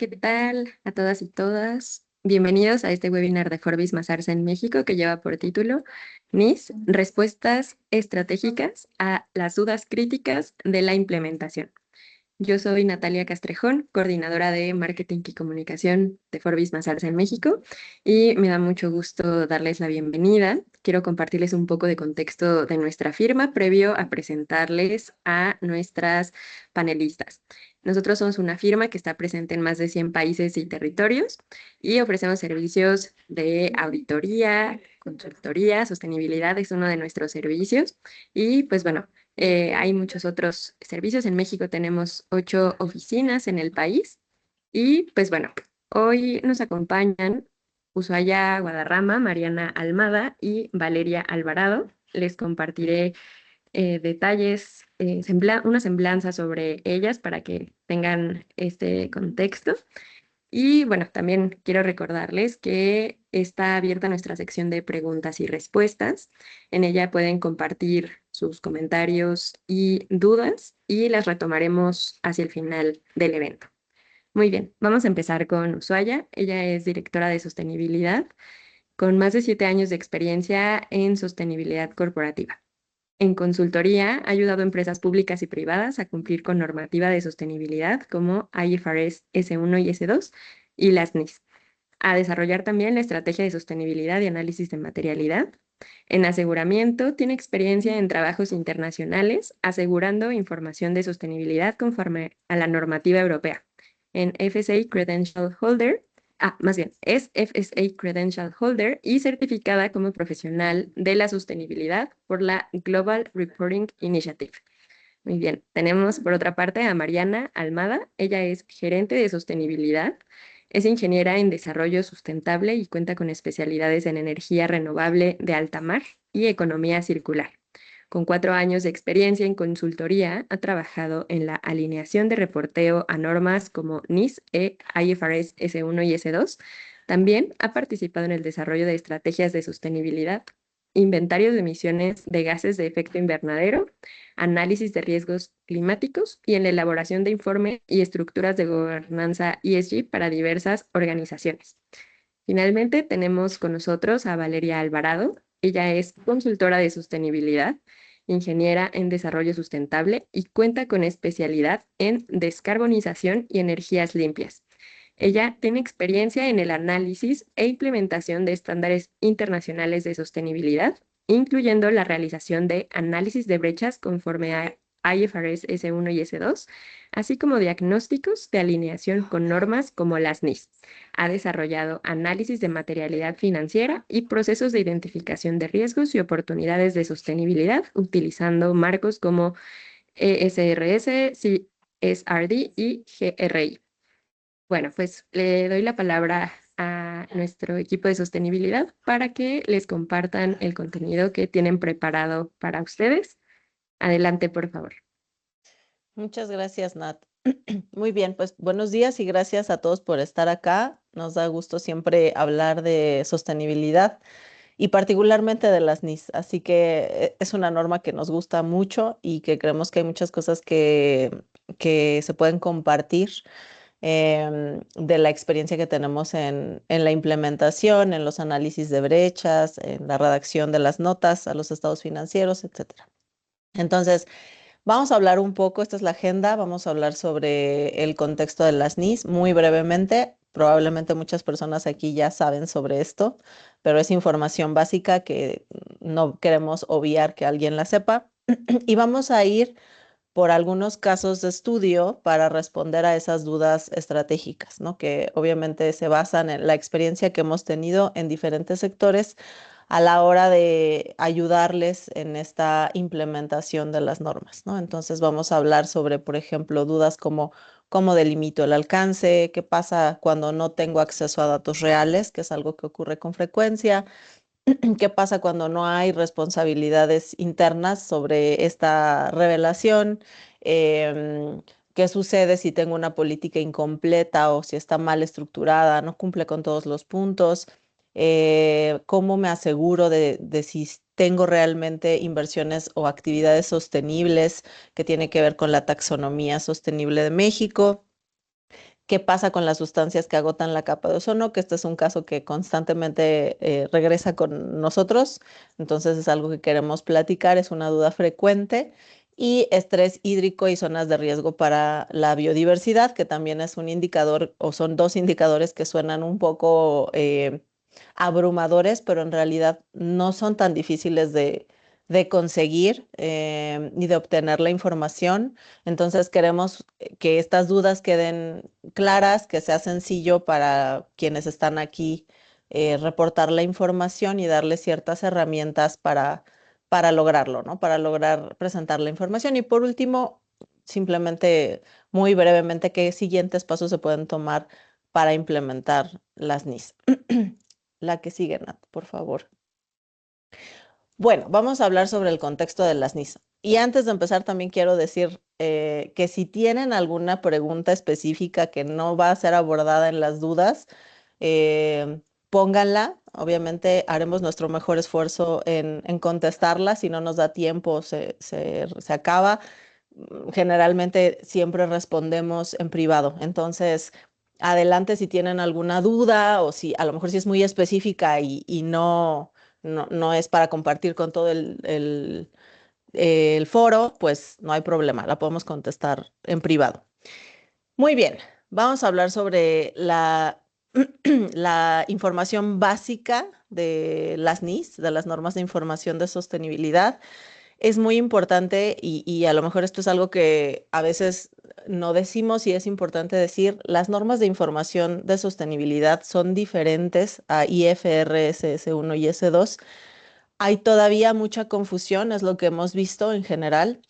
¿Qué tal a todas y todas? Bienvenidos a este webinar de Forbis Mazarse en México que lleva por título NIS, Respuestas Estratégicas a las Dudas Críticas de la Implementación. Yo soy Natalia Castrejón, coordinadora de Marketing y Comunicación de Forbis Mazarse en México, y me da mucho gusto darles la bienvenida. Quiero compartirles un poco de contexto de nuestra firma previo a presentarles a nuestras panelistas. Nosotros somos una firma que está presente en más de 100 países y territorios y ofrecemos servicios de auditoría, consultoría, sostenibilidad es uno de nuestros servicios. Y pues bueno, hay muchos otros servicios. En México tenemos 8 oficinas en el país. Y pues bueno, hoy nos acompañan Ushuaia Guadarrama, Mariana Almada y Valeria Alvarado. Les compartiré detalles, una semblanza sobre ellas para que tengan este contexto. Y bueno, también quiero recordarles que está abierta nuestra sección de preguntas y respuestas. En ella pueden compartir sus comentarios y dudas y las retomaremos hacia el final del evento. Muy bien, vamos a empezar con Ushuaia. Ella es directora de sostenibilidad con más de 7 años de experiencia en sostenibilidad corporativa. En consultoría ha ayudado a empresas públicas y privadas a cumplir con normativa de sostenibilidad como IFRS S1 y S2 y las NIS, a desarrollar también la estrategia de sostenibilidad y análisis de materialidad. En aseguramiento, tiene experiencia en trabajos internacionales, asegurando información de sostenibilidad conforme a la normativa europea. En FSA Credential Holder, más bien, es FSA Credential Holder y certificada como profesional de la sostenibilidad por la Global Reporting Initiative. Muy bien, tenemos por otra parte a Mariana Almada. Ella es gerente de sostenibilidad, es ingeniera en desarrollo sustentable y cuenta con especialidades en energía renovable de alta mar y economía circular. Con 4 años de experiencia en consultoría, ha trabajado en la alineación de reporteo a normas como NIS, IFRS S1 y S2. También ha participado en el desarrollo de estrategias de sostenibilidad, inventario de emisiones de gases de efecto invernadero, análisis de riesgos climáticos y en la elaboración de informes y estructuras de gobernanza ESG para diversas organizaciones. Finalmente, tenemos con nosotros a Valeria Alvarado. Ella es consultora de sostenibilidad, ingeniera en desarrollo sustentable y cuenta con especialidad en descarbonización y energías limpias. Ella tiene experiencia en el análisis e implementación de estándares internacionales de sostenibilidad, incluyendo la realización de análisis de brechas conforme a IFRS S1 y S2, así como diagnósticos de alineación con normas como las NIS. Ha desarrollado análisis de materialidad financiera y procesos de identificación de riesgos y oportunidades de sostenibilidad utilizando marcos como ESRS, CSRD y GRI. Bueno, pues le doy la palabra a nuestro equipo de sostenibilidad para que les compartan el contenido que tienen preparado para ustedes. Adelante, por favor. Muchas gracias, Nat. Muy bien, pues buenos días y gracias a todos por estar acá. Nos da gusto siempre hablar de sostenibilidad y particularmente de las NIS. Así que es una norma que nos gusta mucho y que creemos que hay muchas cosas que se pueden compartir de la experiencia que tenemos en la implementación, en los análisis de brechas, en la redacción de las notas a los estados financieros, etcétera. Entonces, vamos a hablar un poco, esta es la agenda, vamos a hablar sobre el contexto de las NIS muy brevemente. Probablemente muchas personas aquí ya saben sobre esto, pero es información básica que no queremos obviar que alguien la sepa. Y vamos a ir por algunos casos de estudio para responder a esas dudas estratégicas, ¿no? Que obviamente se basan en la experiencia que hemos tenido en diferentes sectores a la hora de ayudarles en esta implementación de las normas, ¿no? Entonces vamos a hablar sobre, por ejemplo, dudas como cómo delimito el alcance, qué pasa cuando no tengo acceso a datos reales, que es algo que ocurre con frecuencia, qué pasa cuando no hay responsabilidades internas sobre esta revelación, Em, qué sucede si tengo una política incompleta o si está mal estructurada, no cumple con todos los puntos, cómo me aseguro de si tengo realmente inversiones o actividades sostenibles que tiene que ver con la taxonomía sostenible de México. qué pasa con las sustancias que agotan la capa de ozono, que este es un caso que constantemente regresa con nosotros, entonces es algo que queremos platicar, es una duda frecuente. Y estrés hídrico y zonas de riesgo para la biodiversidad, que también es un indicador, o son dos indicadores que suenan un poco abrumadores, pero en realidad no son tan difíciles de conseguir ni de obtener la información. Entonces queremos que estas dudas queden claras, que sea sencillo para quienes están aquí reportar la información y darles ciertas herramientas para lograrlo, ¿no? Para lograr presentar la información. Y por último, simplemente muy brevemente, ¿qué siguientes pasos se pueden tomar para implementar las NIS? La que sigue, Nat, por favor. Bueno, vamos a hablar sobre el contexto de las NIS. Y antes de empezar, también quiero decir que si tienen alguna pregunta específica que no va a ser abordada en las dudas, pónganla. Obviamente haremos nuestro mejor esfuerzo en contestarla. Si no nos da tiempo, se acaba. Generalmente siempre respondemos en privado. Entonces, adelante si tienen alguna duda o si a lo mejor si es muy específica y no es para compartir con todo el foro, pues no hay problema, la podemos contestar en privado. Muy bien, vamos a hablar sobre la información básica de las NIS, de las normas de información de sostenibilidad. Es muy importante y a lo mejor esto es algo que a veces no decimos y es importante decir, las normas de información de sostenibilidad son diferentes a IFRS S1 y S2. Hay todavía mucha confusión, es lo que hemos visto en general.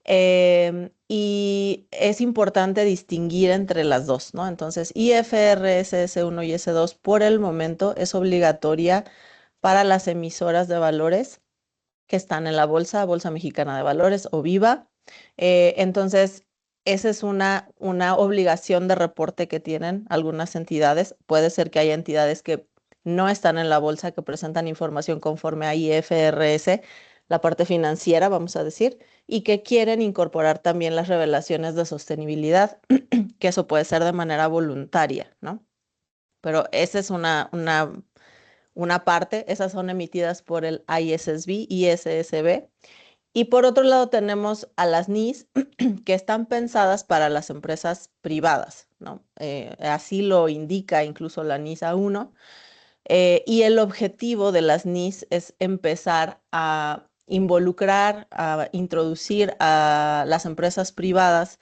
Y es importante distinguir entre las dos, ¿no? Entonces, IFRS S1 y S2 por el momento es obligatoria para las emisoras de valores que están en la Bolsa Mexicana de Valores o Viva. Entonces, esa es una obligación de reporte que tienen algunas entidades. Puede ser que haya entidades que no están en la bolsa, que presentan información conforme a IFRS, la parte financiera, vamos a decir, y que quieren incorporar también las revelaciones de sostenibilidad, que eso puede ser de manera voluntaria, ¿no? Pero esa es una parte, esas son emitidas por el ISSB, ISSB. Y por otro lado tenemos a las NIS que están pensadas para las empresas privadas, ¿no? Así lo indica incluso la NIS A1. Y el objetivo de las NIS es empezar a involucrar, a introducir a las empresas privadas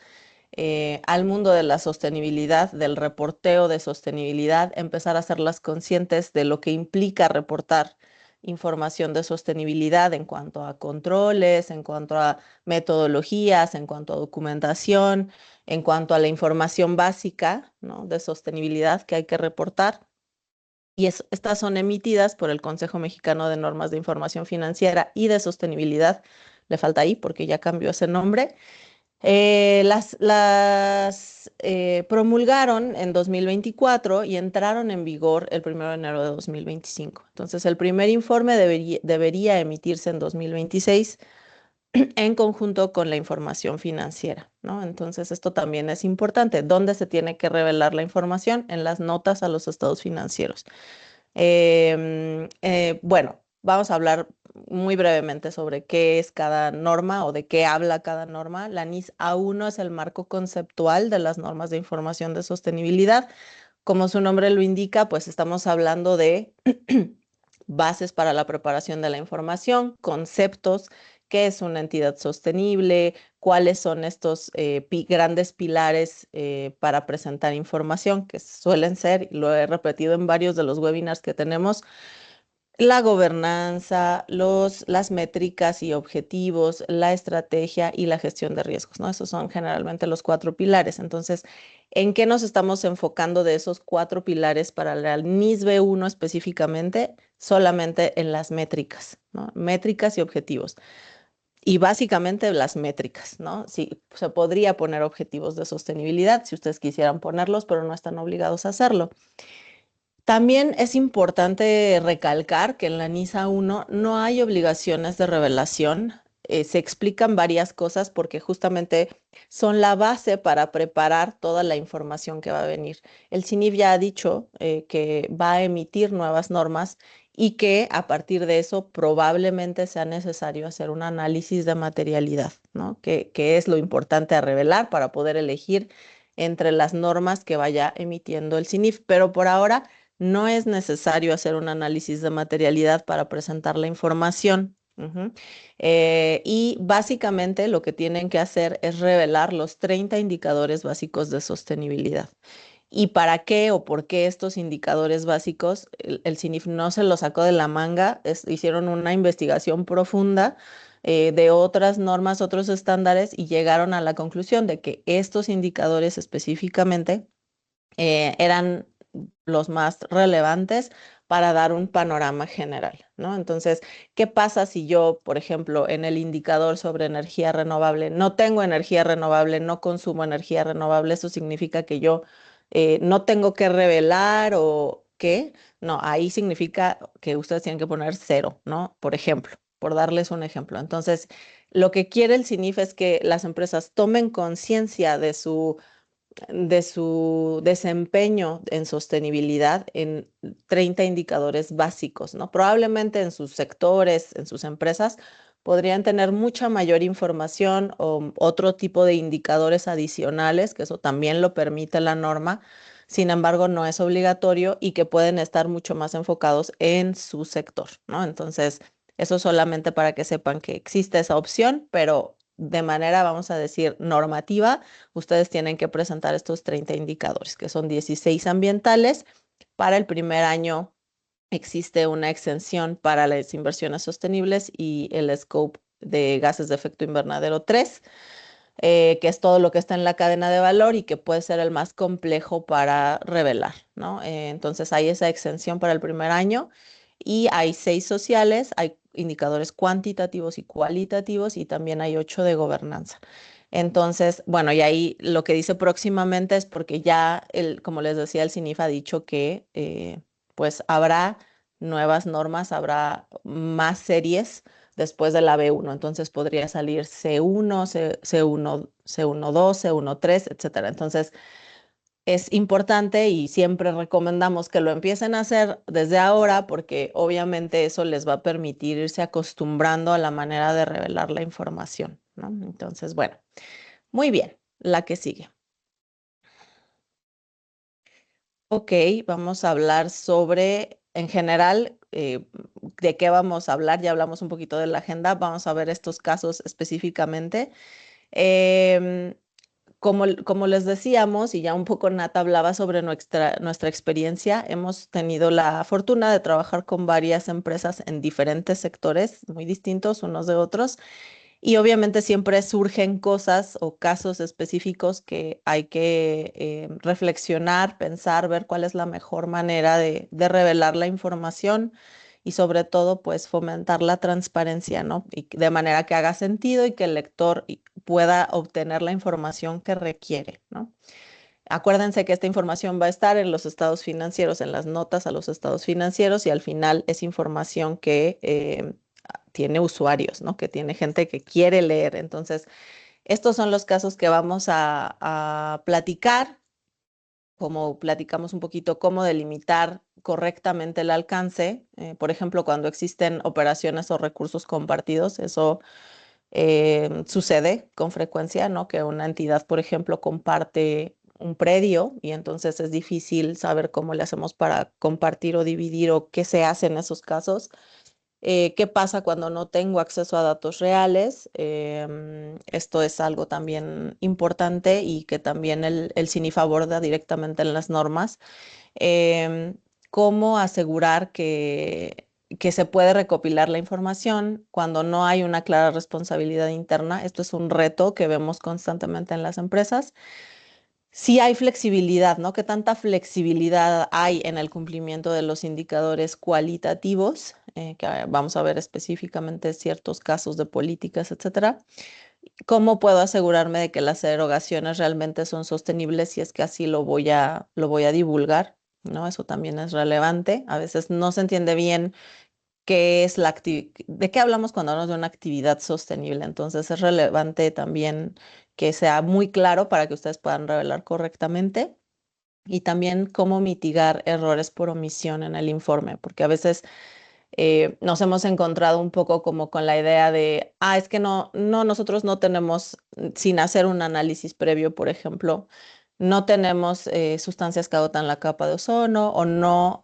al mundo de la sostenibilidad, del reporteo de sostenibilidad, empezar a hacerlas conscientes de lo que implica reportar información de sostenibilidad en cuanto a controles, en cuanto a metodologías, en cuanto a documentación, en cuanto a la información básica, ¿no?, de sostenibilidad que hay que reportar. Y estas son emitidas por el Consejo Mexicano de Normas de Información Financiera y de Sostenibilidad. Le falta ahí porque ya cambió ese nombre. Las promulgaron en 2024 y entraron en vigor el 1 de enero de 2025. Entonces, el primer informe debería emitirse en 2026 en conjunto con la información financiera, ¿no? Entonces, esto también es importante. ¿Dónde se tiene que revelar la información? En las notas a los estados financieros. Bueno, vamos a hablar muy brevemente sobre qué es cada norma o de qué habla cada norma. La NIS A1 es el marco conceptual de las normas de información de sostenibilidad. Como su nombre lo indica, pues estamos hablando de bases para la preparación de la información, conceptos, qué es una entidad sostenible, cuáles son estos grandes pilares para presentar información, que suelen ser, y lo he repetido en varios de los webinars que tenemos, la gobernanza, las métricas y objetivos, la estrategia y la gestión de riesgos, ¿no? Esos son generalmente los 4 pilares. Entonces, ¿en qué nos estamos enfocando de esos 4 pilares para la NIS B1 específicamente? Solamente en las métricas, ¿no? Métricas y objetivos. Y básicamente las métricas, ¿no? Sí, se podría poner objetivos de sostenibilidad si ustedes quisieran ponerlos, pero no están obligados a hacerlo. También es importante recalcar que en la NISA 1 no hay obligaciones de revelación se explican varias cosas porque justamente son la base para preparar toda la información que va a venir. El CINIF ya ha dicho que va a emitir nuevas normas y que a partir de eso probablemente sea necesario hacer un análisis de materialidad, ¿no? Que es lo importante a revelar para poder elegir entre las normas que vaya emitiendo el CINIF. Pero por ahora no es necesario hacer un análisis de materialidad para presentar la información. Y básicamente lo que tienen que hacer es revelar los 30 indicadores básicos de sostenibilidad. ¿Y para qué o por qué estos indicadores básicos? El CINIF no se los sacó de la manga, hicieron una investigación profunda de otras normas, otros estándares y llegaron a la conclusión de que estos indicadores específicamente eran los más relevantes para dar un panorama general, ¿no? Entonces, ¿qué pasa si yo, por ejemplo, en el indicador sobre energía renovable, no tengo energía renovable, no consumo energía renovable? Eso significa que yo no tengo que revelar o qué. No, ahí significa que ustedes tienen que poner cero, ¿no? Por ejemplo, por darles un ejemplo. Entonces, lo que quiere el CINIF es que las empresas tomen conciencia de su desempeño en sostenibilidad en 30 indicadores básicos, ¿no? Probablemente en sus sectores, en sus empresas, podrían tener mucha mayor información o otro tipo de indicadores adicionales, que eso también lo permite la norma. Sin embargo, no es obligatorio y que pueden estar mucho más enfocados en su sector, ¿no? Entonces, eso solamente para que sepan que existe esa opción, pero de manera, vamos a decir, normativa, ustedes tienen que presentar estos 30 indicadores, que son 16 ambientales. Para el primer año existe una exención para las inversiones sostenibles y el scope de gases de efecto invernadero 3, que es todo lo que está en la cadena de valor y que puede ser el más complejo para revelar, ¿no? Entonces hay esa exención para el primer año y hay 6 sociales, hay indicadores cuantitativos y cualitativos y también hay 8 de gobernanza. Entonces, bueno, y ahí lo que dice próximamente es porque ya, como les decía, el CINIF ha dicho que pues habrá nuevas normas, habrá más series después de la B1. Entonces podría salir C1, C1, C1.2, C1.3, etcétera. Entonces es importante y siempre recomendamos que lo empiecen a hacer desde ahora porque obviamente eso les va a permitir irse acostumbrando a la manera de revelar la información, ¿no? Entonces, bueno, muy bien, la que sigue. Ok, vamos a hablar sobre, en general, de qué vamos a hablar. Ya hablamos un poquito de la agenda. Vamos a ver estos casos específicamente. Em, como les decíamos, y ya un poco Nat hablaba sobre nuestra experiencia, hemos tenido la fortuna de trabajar con varias empresas en diferentes sectores muy distintos unos de otros. Y obviamente siempre surgen cosas o casos específicos que hay que reflexionar, pensar, ver cuál es la mejor manera de revelar la información y sobre todo pues fomentar la transparencia, ¿no? Y de manera que haga sentido y que el lector pueda obtener la información que requiere, ¿no? Acuérdense que esta información va a estar en los estados financieros, en las notas a los estados financieros y al final es información que tiene usuarios, ¿no? Que tiene gente que quiere leer. Entonces, estos son los casos que vamos a platicar, como platicamos un poquito cómo delimitar correctamente el alcance. Por ejemplo, cuando existen operaciones o recursos compartidos, eso sucede con frecuencia, ¿no? Que una entidad, por ejemplo, comparte un predio y entonces es difícil saber cómo le hacemos para compartir o dividir o qué se hace en esos casos. ¿Qué pasa cuando no tengo acceso a datos reales? Esto es algo también importante y que también el CINIF aborda directamente en las normas. Em, ¿Cómo asegurar que se puede recopilar la información cuando no hay una clara responsabilidad interna? Esto es un reto que vemos constantemente en las empresas. Sí hay flexibilidad, ¿no? ¿Qué tanta flexibilidad hay en el cumplimiento de los indicadores cualitativos? Que vamos a ver específicamente ciertos casos de políticas, etcétera. ¿Cómo puedo asegurarme de que las erogaciones realmente son sostenibles si es que así lo voy a divulgar? ¿No? Eso también es relevante. A veces no se entiende bien qué es de qué hablamos cuando hablamos de una actividad sostenible. Entonces es relevante también que sea muy claro para que ustedes puedan revelar correctamente y también cómo mitigar errores por omisión en el informe, porque a veces nos hemos encontrado un poco como con la idea de, es que nosotros no tenemos, sin hacer un análisis previo, por ejemplo, no tenemos sustancias que agotan la capa de ozono o no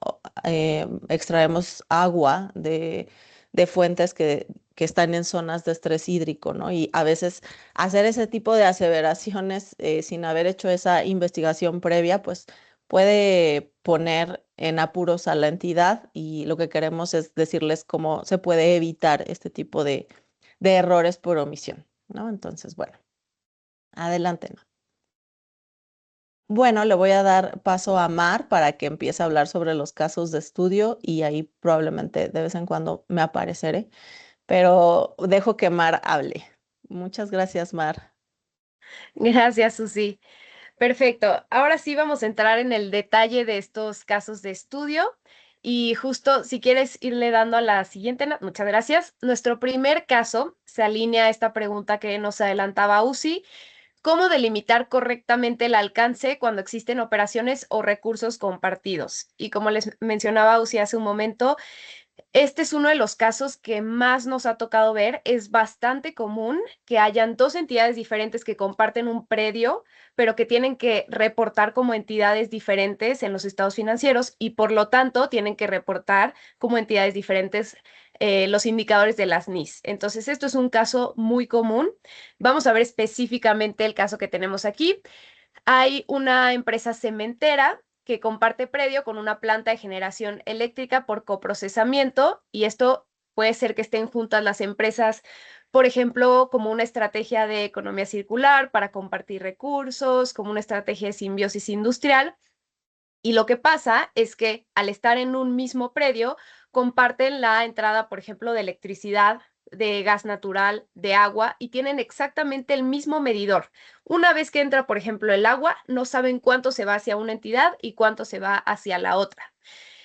extraemos agua de fuentes que están en zonas de estrés hídrico, ¿no? Y a veces hacer ese tipo de aseveraciones sin haber hecho esa investigación previa, pues puede poner en apuros a la entidad y lo que queremos es decirles cómo se puede evitar este tipo de errores por omisión, ¿no? Entonces, bueno, adelante, ¿no? Bueno, le voy a dar paso a Mar para que empiece a hablar sobre los casos de estudio y ahí probablemente de vez en cuando me apareceré, pero dejo que Mar hable. Muchas gracias, Mar. Gracias, Susi. Perfecto. Ahora sí vamos a entrar en el detalle de estos casos de estudio. Y justo si quieres irle dando a la siguiente, muchas gracias. Nuestro primer caso se alinea a esta pregunta que nos adelantaba Uzi. ¿Cómo delimitar correctamente el alcance cuando existen operaciones o recursos compartidos? Y como les mencionaba Uzi hace un momento, este es uno de los casos que más nos ha tocado ver. Es bastante común que hayan dos entidades diferentes que comparten un predio, pero que tienen que reportar como entidades diferentes en los estados financieros y por lo tanto tienen que reportar como entidades diferentes los indicadores de las NIS. Entonces, esto es un caso muy común. Vamos a ver específicamente el caso que tenemos aquí. Hay una empresa cementera que comparte predio con una planta de generación eléctrica por coprocesamiento y esto puede ser que estén juntas las empresas, por ejemplo, como una estrategia de economía circular para compartir recursos, como una estrategia de simbiosis industrial. Y lo que pasa es que al estar en un mismo predio, comparten la entrada, por ejemplo, de electricidad, de gas natural, de agua, y tienen exactamente el mismo medidor. Una vez que entra, por ejemplo, el agua, no saben cuánto se va hacia una entidad y cuánto se va hacia la otra.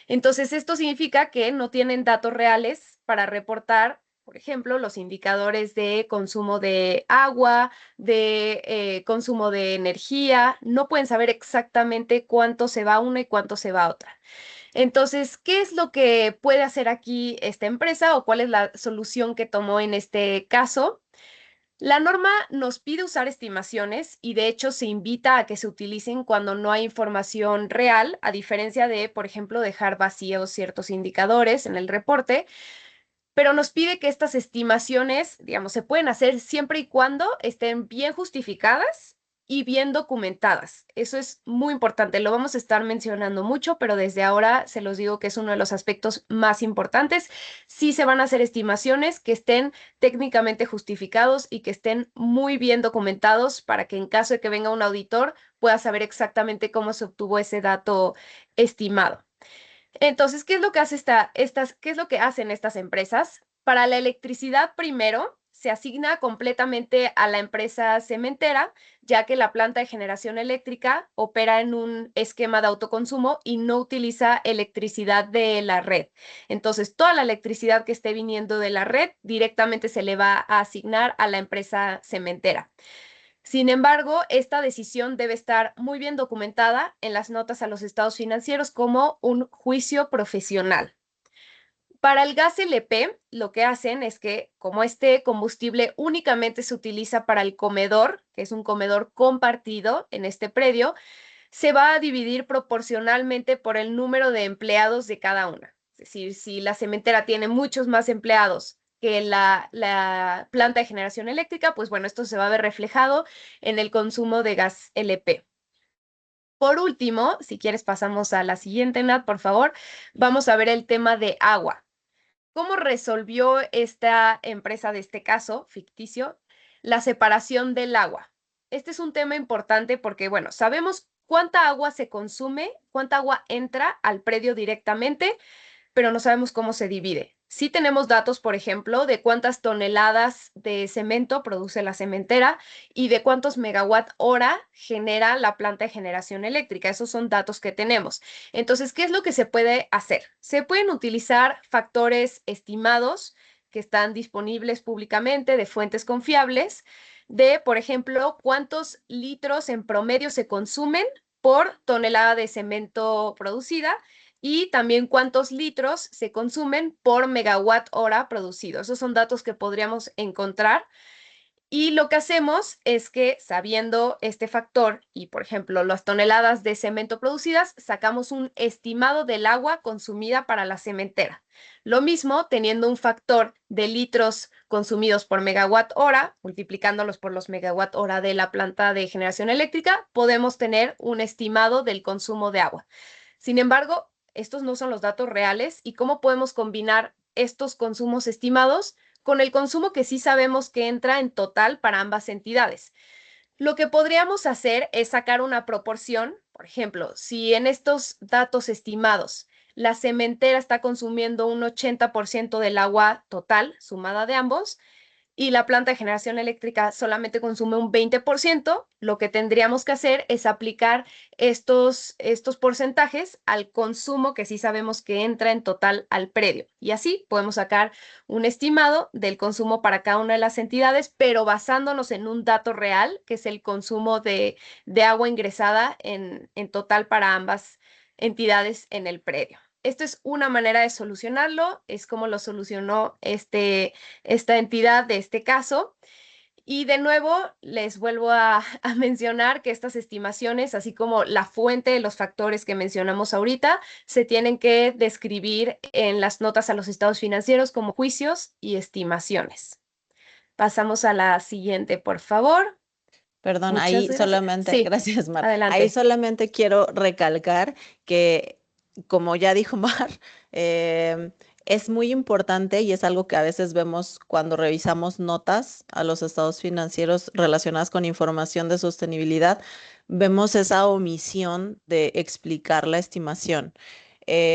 Entonces, esto significa que no tienen datos reales para reportar, por ejemplo, los indicadores de consumo de agua, de consumo de energía. No pueden saber exactamente cuánto se va a una y cuánto se va a otra. Entonces, ¿qué es lo que puede hacer aquí esta empresa o cuál es la solución que tomó en este caso? La norma nos pide usar estimaciones y de hecho se invita a que se utilicen cuando no hay información real, a diferencia de, por ejemplo, dejar vacíos ciertos indicadores en el reporte, pero nos pide que estas estimaciones, digamos, se pueden hacer siempre y cuando estén bien justificadas y bien documentadas. Eso es muy importante. Lo vamos a estar mencionando mucho, pero desde ahora se los digo que es uno de los aspectos más importantes. Sí se van a hacer estimaciones que estén técnicamente justificados y que estén muy bien documentados para que en caso de que venga un auditor pueda saber exactamente cómo se obtuvo ese dato estimado. Entonces, ¿qué es lo que qué es lo que hacen estas empresas? Para la electricidad, primero, se asigna completamente a la empresa cementera, ya que la planta de generación eléctrica opera en un esquema de autoconsumo y no utiliza electricidad de la red. Entonces, toda la electricidad que esté viniendo de la red directamente se le va a asignar a la empresa cementera. Sin embargo, esta decisión debe estar muy bien documentada en las notas a los estados financieros como un juicio profesional. Para el gas LP, lo que hacen es que, como este combustible únicamente se utiliza para el comedor, que es un comedor compartido en este predio, se va a dividir proporcionalmente por el número de empleados de cada una. Es decir, si la cementera tiene muchos más empleados que la planta de generación eléctrica, pues bueno, esto se va a ver reflejado en el consumo de gas LP. Por último, si quieres pasamos a la siguiente, Nat, por favor, vamos a ver el tema de agua. ¿Cómo resolvió esta empresa de este caso ficticio la separación del agua? Este es un tema importante porque, bueno, sabemos cuánta agua se consume, cuánta agua entra al predio directamente, pero no sabemos cómo se divide. Sí tenemos datos, por ejemplo, de cuántas toneladas de cemento produce la cementera y de cuántos megawatt hora genera la planta de generación eléctrica. Esos son datos que tenemos. Entonces, ¿qué es lo que se puede hacer? Se pueden utilizar factores estimados que están disponibles públicamente de fuentes confiables de, por ejemplo, cuántos litros en promedio se consumen por tonelada de cemento producida y también cuántos litros se consumen por megawatt hora producido. Esos son datos que podríamos encontrar. Y lo que hacemos es que, sabiendo este factor y, por ejemplo, las toneladas de cemento producidas, sacamos un estimado del agua consumida para la cementera. Lo mismo, teniendo un factor de litros consumidos por megawatt hora, multiplicándolos por los megawatt hora de la planta de generación eléctrica, podemos tener un estimado del consumo de agua. Sin embargo, estos no son los datos reales y cómo podemos combinar estos consumos estimados con el consumo que sí sabemos que entra en total para ambas entidades. Lo que podríamos hacer es sacar una proporción, por ejemplo, si en estos datos estimados la cementera está consumiendo un 80% del agua total sumada de ambos, y la planta de generación eléctrica solamente consume un 20%, lo que tendríamos que hacer es aplicar estos porcentajes al consumo que sí sabemos que entra en total al predio. Y así podemos sacar un estimado del consumo para cada una de las entidades, pero basándonos en un dato real, que es el consumo de agua ingresada en total para ambas entidades en el predio. Esto es una manera de solucionarlo, es como lo solucionó esta entidad de este caso. Y de nuevo, les vuelvo a mencionar que estas estimaciones, así como la fuente de los factores que mencionamos ahorita, se tienen que describir en las notas a los estados financieros como juicios y estimaciones. Pasamos a la siguiente, por favor. Perdón, Muchas ahí gracias. solamente, Sí, gracias, Mar. Ahí adelante. solamente quiero recalcar que, como ya dijo Mar, es muy importante y es algo que a veces vemos cuando revisamos notas a los estados financieros relacionadas con información de sostenibilidad, vemos esa omisión de explicar la estimación.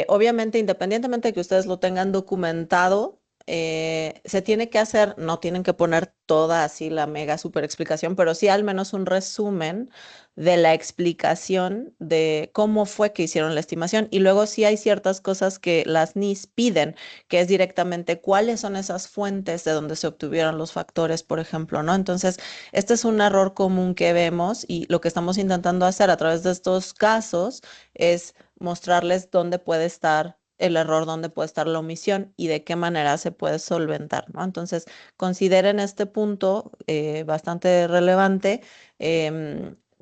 Obviamente, independientemente de que ustedes lo tengan documentado, se tiene que hacer, no tienen que poner toda así la mega super explicación, pero sí al menos un resumen de la explicación de cómo fue que hicieron la estimación. Y luego sí hay ciertas cosas que las NIS piden, que es directamente cuáles son esas fuentes de donde se obtuvieron los factores, por ejemplo, ¿no? Entonces, este es un error común que vemos y lo que estamos intentando hacer a través de estos casos es mostrarles dónde puede estar el error, dónde puede estar la omisión y de qué manera se puede solventar, ¿no? Entonces, consideren este punto bastante relevante.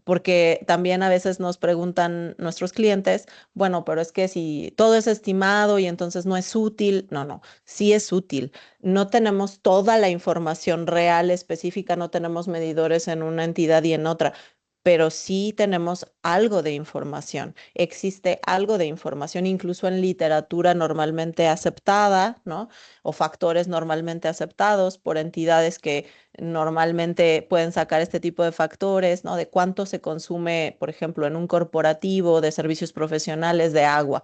Porque también a veces nos preguntan nuestros clientes, bueno, pero es que si todo es estimado y entonces no es útil, no, sí es útil. No tenemos toda la información real específica, no tenemos medidores en una entidad y en otra, pero sí tenemos algo de información. Existe algo de información, incluso en literatura normalmente aceptada, ¿no? O factores normalmente aceptados por entidades que normalmente pueden sacar este tipo de factores, ¿no? De cuánto se consume, por ejemplo, en un corporativo de servicios profesionales de agua.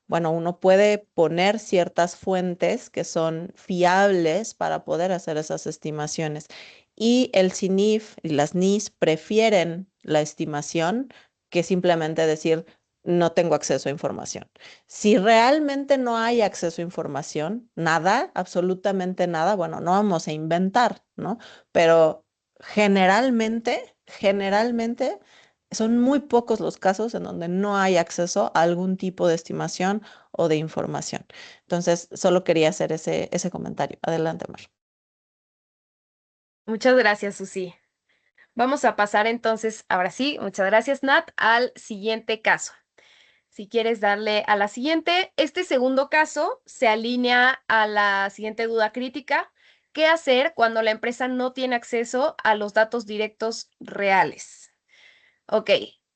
Bueno, uno puede poner ciertas fuentes que son fiables para poder hacer esas estimaciones. Y el CINIF y las NIS prefieren la estimación que simplemente decir no tengo acceso a información. Si realmente no hay acceso a información, nada, absolutamente nada, bueno, no vamos a inventar, ¿no? Pero generalmente son muy pocos los casos en donde no hay acceso a algún tipo de estimación o de información. Entonces, solo quería hacer ese comentario. Adelante, Mar. Muchas gracias, Susi. Vamos a pasar entonces, ahora sí, muchas gracias, Nat, al siguiente caso. Si quieres darle a la siguiente, este segundo caso se alinea a la siguiente duda crítica. ¿Qué hacer cuando la empresa no tiene acceso a los datos directos reales? Ok,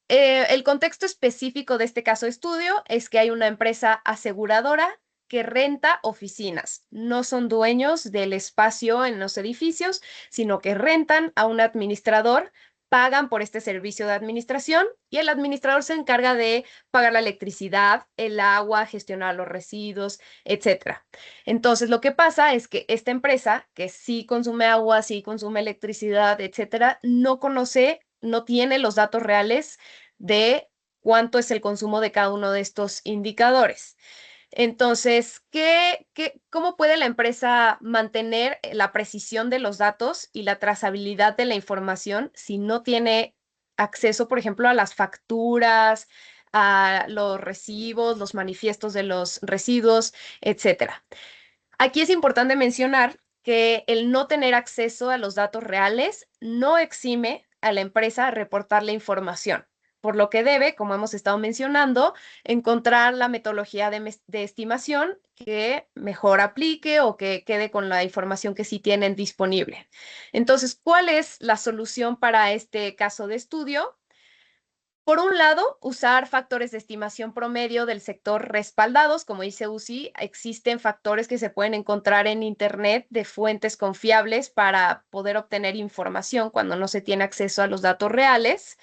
el contexto específico de este caso de estudio es que hay una empresa aseguradora que renta oficinas. No son dueños del espacio en los edificios, sino que rentan a un administrador pagan por este servicio de administración y el administrador se encarga de pagar la electricidad, el agua, gestionar los residuos, etcétera. Entonces, lo que pasa es que esta empresa, que sí consume agua, sí consume electricidad, etcétera, no tiene los datos reales de cuánto es el consumo de cada uno de estos indicadores. Entonces, cómo puede la empresa mantener la precisión de los datos y la trazabilidad de la información si no tiene acceso, por ejemplo, a las facturas, a los recibos, los manifiestos de los residuos, etcétera? Aquí es importante mencionar que el no tener acceso a los datos reales no exime a la empresa a reportar la información, por lo que debe, como hemos estado mencionando, encontrar la metodología de estimación que mejor aplique o que quede con la información que sí tienen disponible. Entonces, ¿cuál es la solución para este caso de estudio? Por un lado, usar factores de estimación promedio del sector respaldados, como dice UCI, existen factores que se pueden encontrar en Internet de fuentes confiables para poder obtener información cuando no se tiene acceso a los datos reales.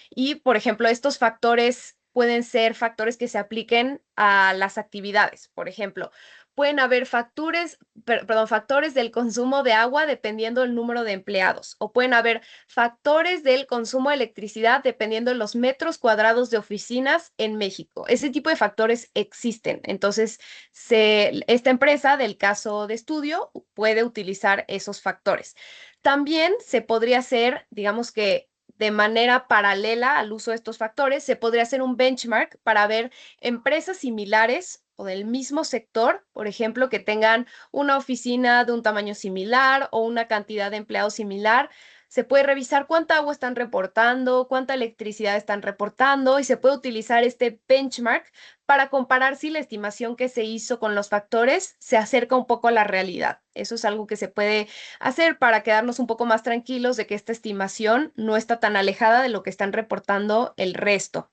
Y, por ejemplo, estos factores pueden ser factores que se apliquen a las actividades. Por ejemplo, pueden haber factores del consumo de agua dependiendo del número de empleados, o pueden haber factores del consumo de electricidad dependiendo de los metros cuadrados de oficinas en México. Ese tipo de factores existen. Entonces, esta empresa del caso de estudio puede utilizar esos factores. También se podría hacer, digamos que de manera paralela al uso de estos factores, se podría hacer un benchmark para ver empresas similares o del mismo sector, por ejemplo, que tengan una oficina de un tamaño similar o una cantidad de empleados similar. Se puede revisar cuánta agua están reportando, cuánta electricidad están reportando y se puede utilizar este benchmark para comparar si la estimación que se hizo con los factores se acerca un poco a la realidad. Eso es algo que se puede hacer para quedarnos un poco más tranquilos de que esta estimación no está tan alejada de lo que están reportando el resto.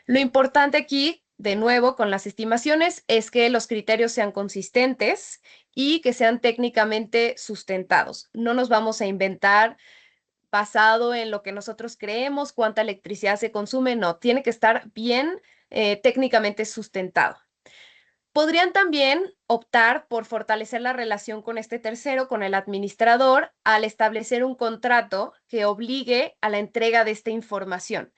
Lo importante aquí, de nuevo, con las estimaciones, es que los criterios sean consistentes y que sean técnicamente sustentados. No nos vamos a inventar basado en lo que nosotros creemos, cuánta electricidad se consume, no, tiene que estar bien técnicamente sustentado. Podrían también optar por fortalecer la relación con este tercero, con el administrador, al establecer un contrato que obligue a la entrega de esta información.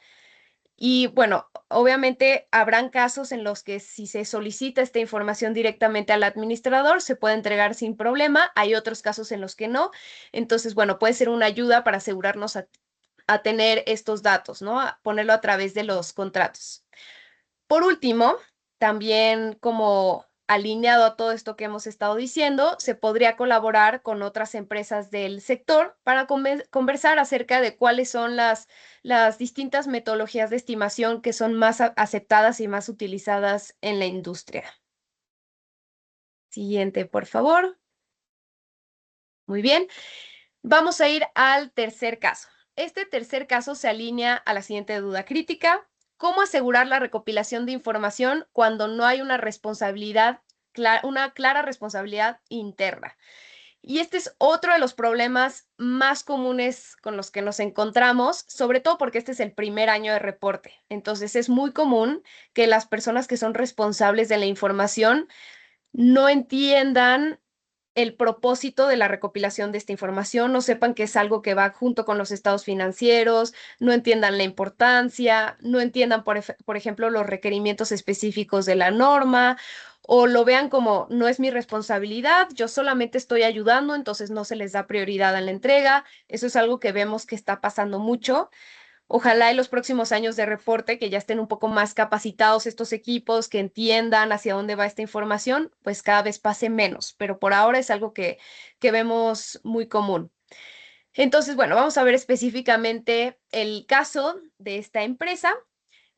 Y bueno, obviamente habrán casos en los que si se solicita esta información directamente al administrador, se puede entregar sin problema. Hay otros casos en los que no. Entonces, bueno, puede ser una ayuda para asegurarnos a tener estos datos, ¿no? A ponerlo a través de los contratos. Por último, también como alineado a todo esto que hemos estado diciendo, se podría colaborar con otras empresas del sector para conversar acerca de cuáles son las distintas metodologías de estimación que son más aceptadas y más utilizadas en la industria. Siguiente, por favor. Muy bien. Vamos a ir al tercer caso. Este tercer caso se alinea a la siguiente duda crítica. ¿Cómo asegurar la recopilación de información cuando no hay una clara responsabilidad interna? Y este es otro de los problemas más comunes con los que nos encontramos, sobre todo porque este es el primer año de reporte. Entonces es muy común que las personas que son responsables de la información no entiendan el propósito de la recopilación de esta información, no sepan que es algo que va junto con los estados financieros, no entiendan la importancia, no entiendan, por ejemplo, los requerimientos específicos de la norma, o lo vean como no es mi responsabilidad, yo solamente estoy ayudando, entonces no se les da prioridad en la entrega. Eso es algo que vemos que está pasando mucho. Ojalá en los próximos años de reporte que ya estén un poco más capacitados estos equipos, que entiendan hacia dónde va esta información, pues cada vez pase menos, pero por ahora es algo que vemos muy común. Entonces, bueno, vamos a ver específicamente el caso de esta empresa.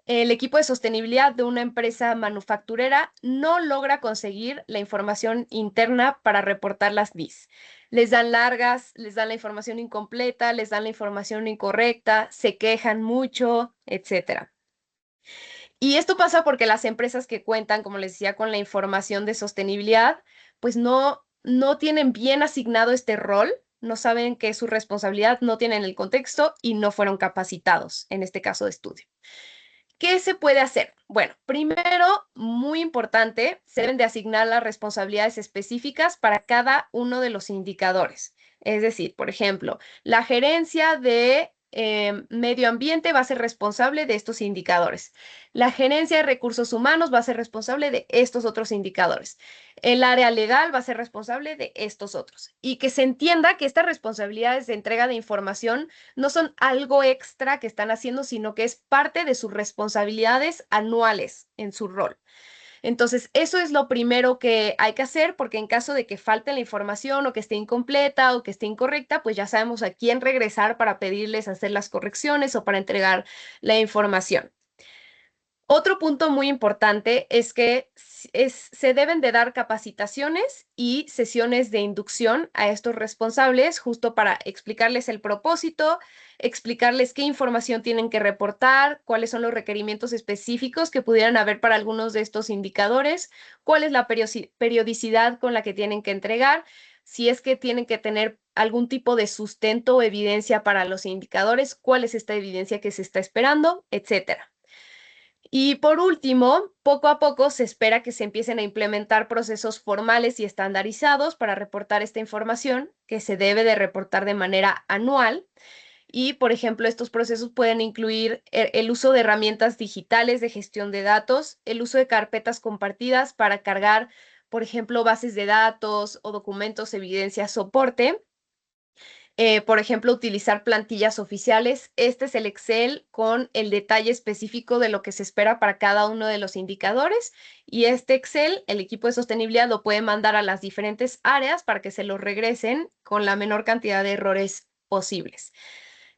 El equipo de sostenibilidad de una empresa manufacturera no logra conseguir la información interna para reportar las DIS. Les dan largas, les dan la información incompleta, les dan la información incorrecta, se quejan mucho, etc. Y esto pasa porque las empresas que cuentan, como les decía, con la información de sostenibilidad, pues no tienen bien asignado este rol no saben que es su responsabilidad, no tienen el contexto y no fueron capacitados en este caso de estudio. ¿Qué se puede hacer? Bueno, primero, muy importante, se deben de asignar las responsabilidades específicas para cada uno de los indicadores. Es decir, por ejemplo, la gerencia de medio ambiente va a ser responsable de estos indicadores. La gerencia de recursos humanos va a ser responsable de estos otros indicadores. El área legal va a ser responsable de estos otros. Y que se entienda que estas responsabilidades de entrega de información no son algo extra que están haciendo, sino que es parte de sus responsabilidades anuales en su rol. Entonces, eso es lo primero que hay que hacer, porque en caso de que falte la información o que esté incompleta o que esté incorrecta, pues ya sabemos a quién regresar para pedirles hacer las correcciones o para entregar la información. Otro punto muy importante es que se deben de dar capacitaciones y sesiones de inducción a estos responsables justo para explicarles el propósito, explicarles qué información tienen que reportar, cuáles son los requerimientos específicos que pudieran haber para algunos de estos indicadores, cuál es la periodicidad con la que tienen que entregar, si es que tienen que tener algún tipo de sustento o evidencia para los indicadores, cuál es esta evidencia que se está esperando, etcétera. Y por último, poco a poco se espera que se empiecen a implementar procesos formales y estandarizados para reportar esta información, que se debe de reportar de manera anual. Y, por ejemplo, estos procesos pueden incluir el uso de herramientas digitales de gestión de datos, el uso de carpetas compartidas para cargar, por ejemplo, bases de datos o documentos, evidencia, soporte. Por ejemplo, utilizar plantillas oficiales. Este es el Excel con el detalle específico de lo que se espera para cada uno de los indicadores. Y este Excel, el equipo de sostenibilidad lo puede mandar a las diferentes áreas para que se lo regresen con la menor cantidad de errores posibles.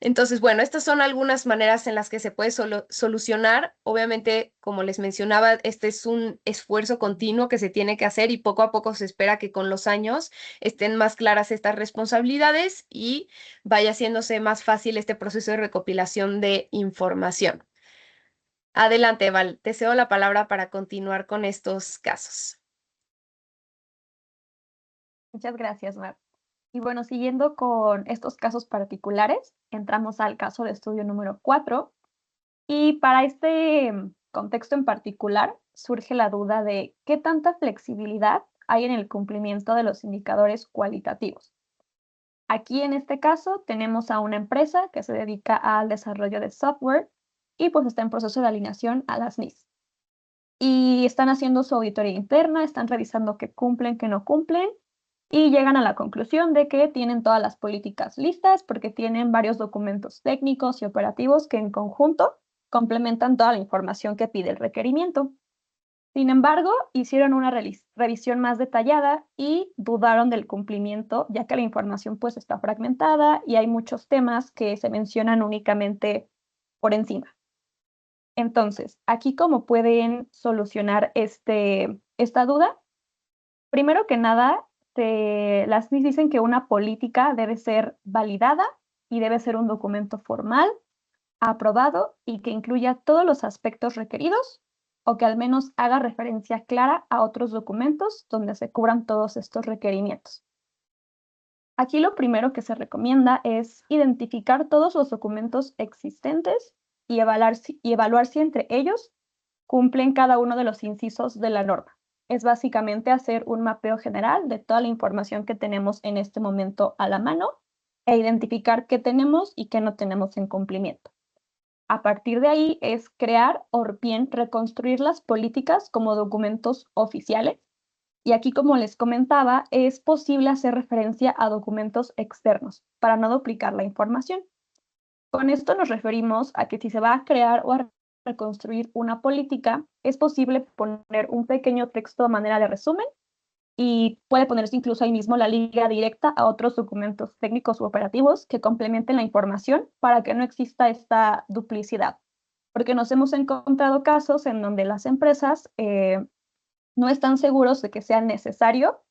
Entonces, bueno, estas son algunas maneras en las que se puede solucionar. Obviamente, como les mencionaba, este es un esfuerzo continuo que se tiene que hacer y poco a poco se espera que con los años estén más claras estas responsabilidades y vaya haciéndose más fácil este proceso de recopilación de información. Adelante, Val, te cedo la palabra para continuar con estos casos. Muchas gracias, Mar. Y bueno, siguiendo con estos casos particulares, entramos al caso de estudio número 4. Y para este contexto en particular, surge la duda de qué tanta flexibilidad hay en el cumplimiento de los indicadores cualitativos. Aquí en este caso tenemos a una empresa que se dedica al desarrollo de software y pues está en proceso de alineación a las NIS. Y están haciendo su auditoría interna, están revisando qué cumplen, qué no cumplen y llegan a la conclusión de que tienen todas las políticas listas porque tienen varios documentos técnicos y operativos que en conjunto complementan toda la información que pide el requerimiento. Sin embargo, hicieron una revisión más detallada y dudaron del cumplimiento, ya que la información pues está fragmentada y hay muchos temas que se mencionan únicamente por encima. Entonces, aquí cómo pueden solucionar esta duda. Primero que nada, las NIS dicen que una política debe ser validada y debe ser un documento formal, aprobado y que incluya todos los aspectos requeridos o que al menos haga referencia clara a otros documentos donde se cubran todos estos requerimientos. Aquí lo primero que se recomienda es identificar todos los documentos existentes y evaluar si entre ellos cumplen cada uno de los incisos de la norma. Es básicamente hacer un mapeo general de toda la información que tenemos en este momento a la mano e identificar qué tenemos y qué no tenemos en cumplimiento. A partir de ahí es crear o bien reconstruir las políticas como documentos oficiales. Y aquí, como les comentaba, es posible hacer referencia a documentos externos para no duplicar la información. Con esto nos referimos a que si se va a crear o a reconstruir una política, es posible poner un pequeño texto a manera de resumen y puede ponerse incluso ahí mismo la liga directa a otros documentos técnicos u operativos que complementen la información para que no exista esta duplicidad. Porque nos hemos encontrado casos en donde las empresas no están seguros de que sea necesario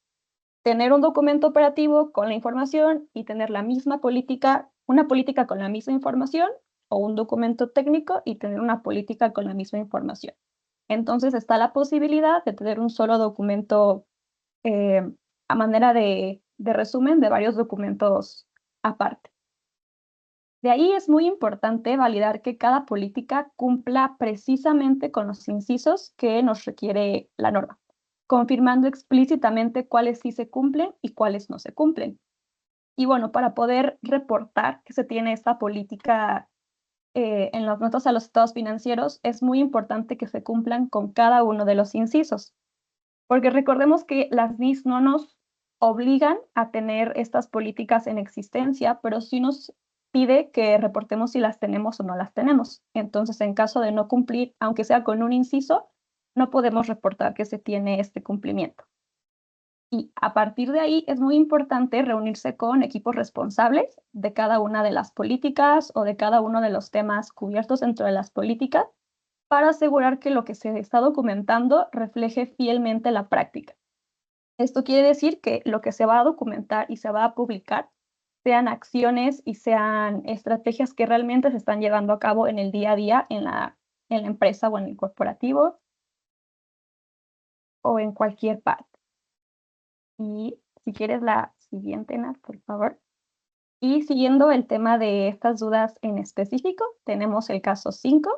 tener un documento operativo con la información y tener la misma política, una política con la misma información o un documento técnico y tener una política con la misma información. Entonces está la posibilidad de tener un solo documento a manera de de resumen de varios documentos aparte. De ahí es muy importante validar que cada política cumpla precisamente con los incisos que nos requiere la norma, confirmando explícitamente cuáles sí se cumplen y cuáles no se cumplen. Y bueno, para poder reportar que se tiene esta política en las notas a los estados financieros, es muy importante que se cumplan con cada uno de los incisos, porque recordemos que las NIS no nos obligan a tener estas políticas en existencia, pero sí nos pide que reportemos si las tenemos o no las tenemos. Entonces, en caso de no cumplir, aunque sea con un inciso, no podemos reportar que se tiene este cumplimiento. Y a partir de ahí es muy importante reunirse con equipos responsables de cada una de las políticas o de cada uno de los temas cubiertos dentro de las políticas para asegurar que lo que se está documentando refleje fielmente la práctica. Esto quiere decir que lo que se va a documentar y se va a publicar sean acciones y sean estrategias que realmente se están llevando a cabo en el día a día en la empresa o en el corporativo o en cualquier parte. Y si quieres la siguiente, Nat, por favor. Y siguiendo el tema de estas dudas en específico, tenemos el caso 5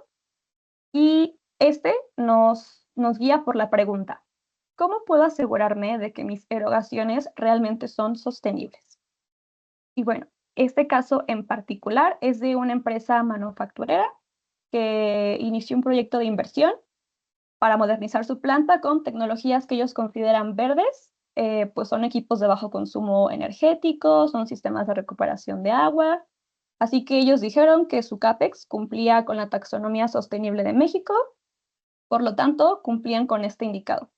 y este nos guía por la pregunta: ¿cómo puedo asegurarme de que mis erogaciones realmente son sostenibles? Y bueno, este caso en particular es de una empresa manufacturera que inició un proyecto de inversión para modernizar su planta con tecnologías que ellos consideran verdes, pues son equipos de bajo consumo energético, son sistemas de recuperación de agua. Así que ellos dijeron que su CAPEX cumplía con la taxonomía sostenible de México, por lo tanto, cumplían con este indicador.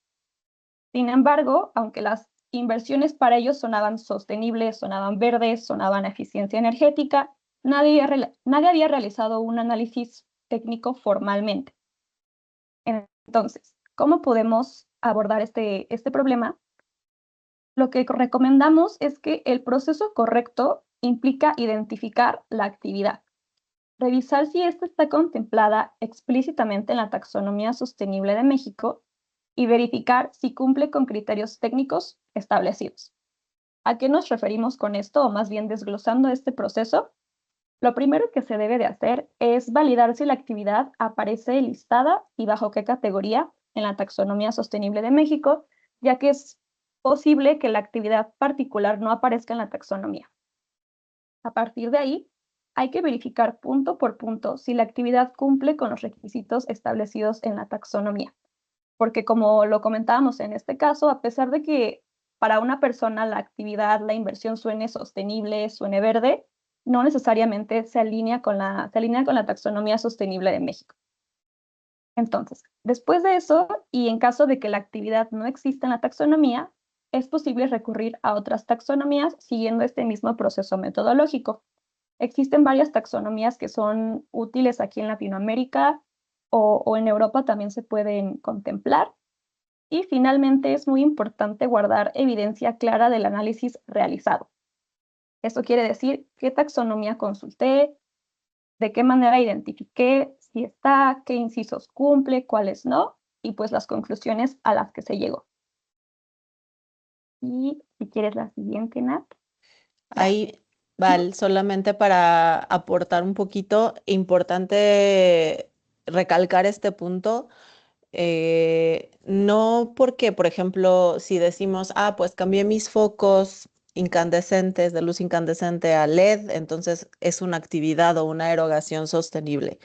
Sin embargo, aunque las inversiones para ellos sonaban sostenibles, sonaban verdes, sonaban a eficiencia energética, nadie había realizado un análisis técnico formalmente. Entonces, ¿cómo podemos abordar este problema? Lo que recomendamos es que el proceso correcto implica identificar la actividad, revisar si esta está contemplada explícitamente en la taxonomía sostenible de México y verificar si cumple con criterios técnicos establecidos. ¿A qué nos referimos con esto? O más bien desglosando este proceso, lo primero que se debe de hacer es validar si la actividad aparece listada y bajo qué categoría en la taxonomía sostenible de México, ya que es posible que la actividad particular no aparezca en la taxonomía. A partir de ahí, hay que verificar punto por punto si la actividad cumple con los requisitos establecidos en la taxonomía. Porque como lo comentábamos en este caso, a pesar de que para una persona la actividad, la inversión suene sostenible, suene verde, no necesariamente se alinea con la taxonomía sostenible de México. Entonces, después de eso, y en caso de que la actividad no exista en la taxonomía, es posible recurrir a otras taxonomías siguiendo este mismo proceso metodológico. Existen varias taxonomías que son útiles aquí en Latinoamérica o en Europa también se pueden contemplar. Y finalmente es muy importante guardar evidencia clara del análisis realizado. Esto quiere decir qué taxonomía consulté, de qué manera identifiqué si está, qué incisos cumple, cuáles no, y pues las conclusiones a las que se llegó. Y si quieres la siguiente, Nat. Ahí, Val, solamente para aportar un poquito, importante recalcar este punto. No porque, por ejemplo, si decimos, pues cambié mis focos incandescentes, de luz incandescente a LED, entonces es una actividad o una erogación sostenible.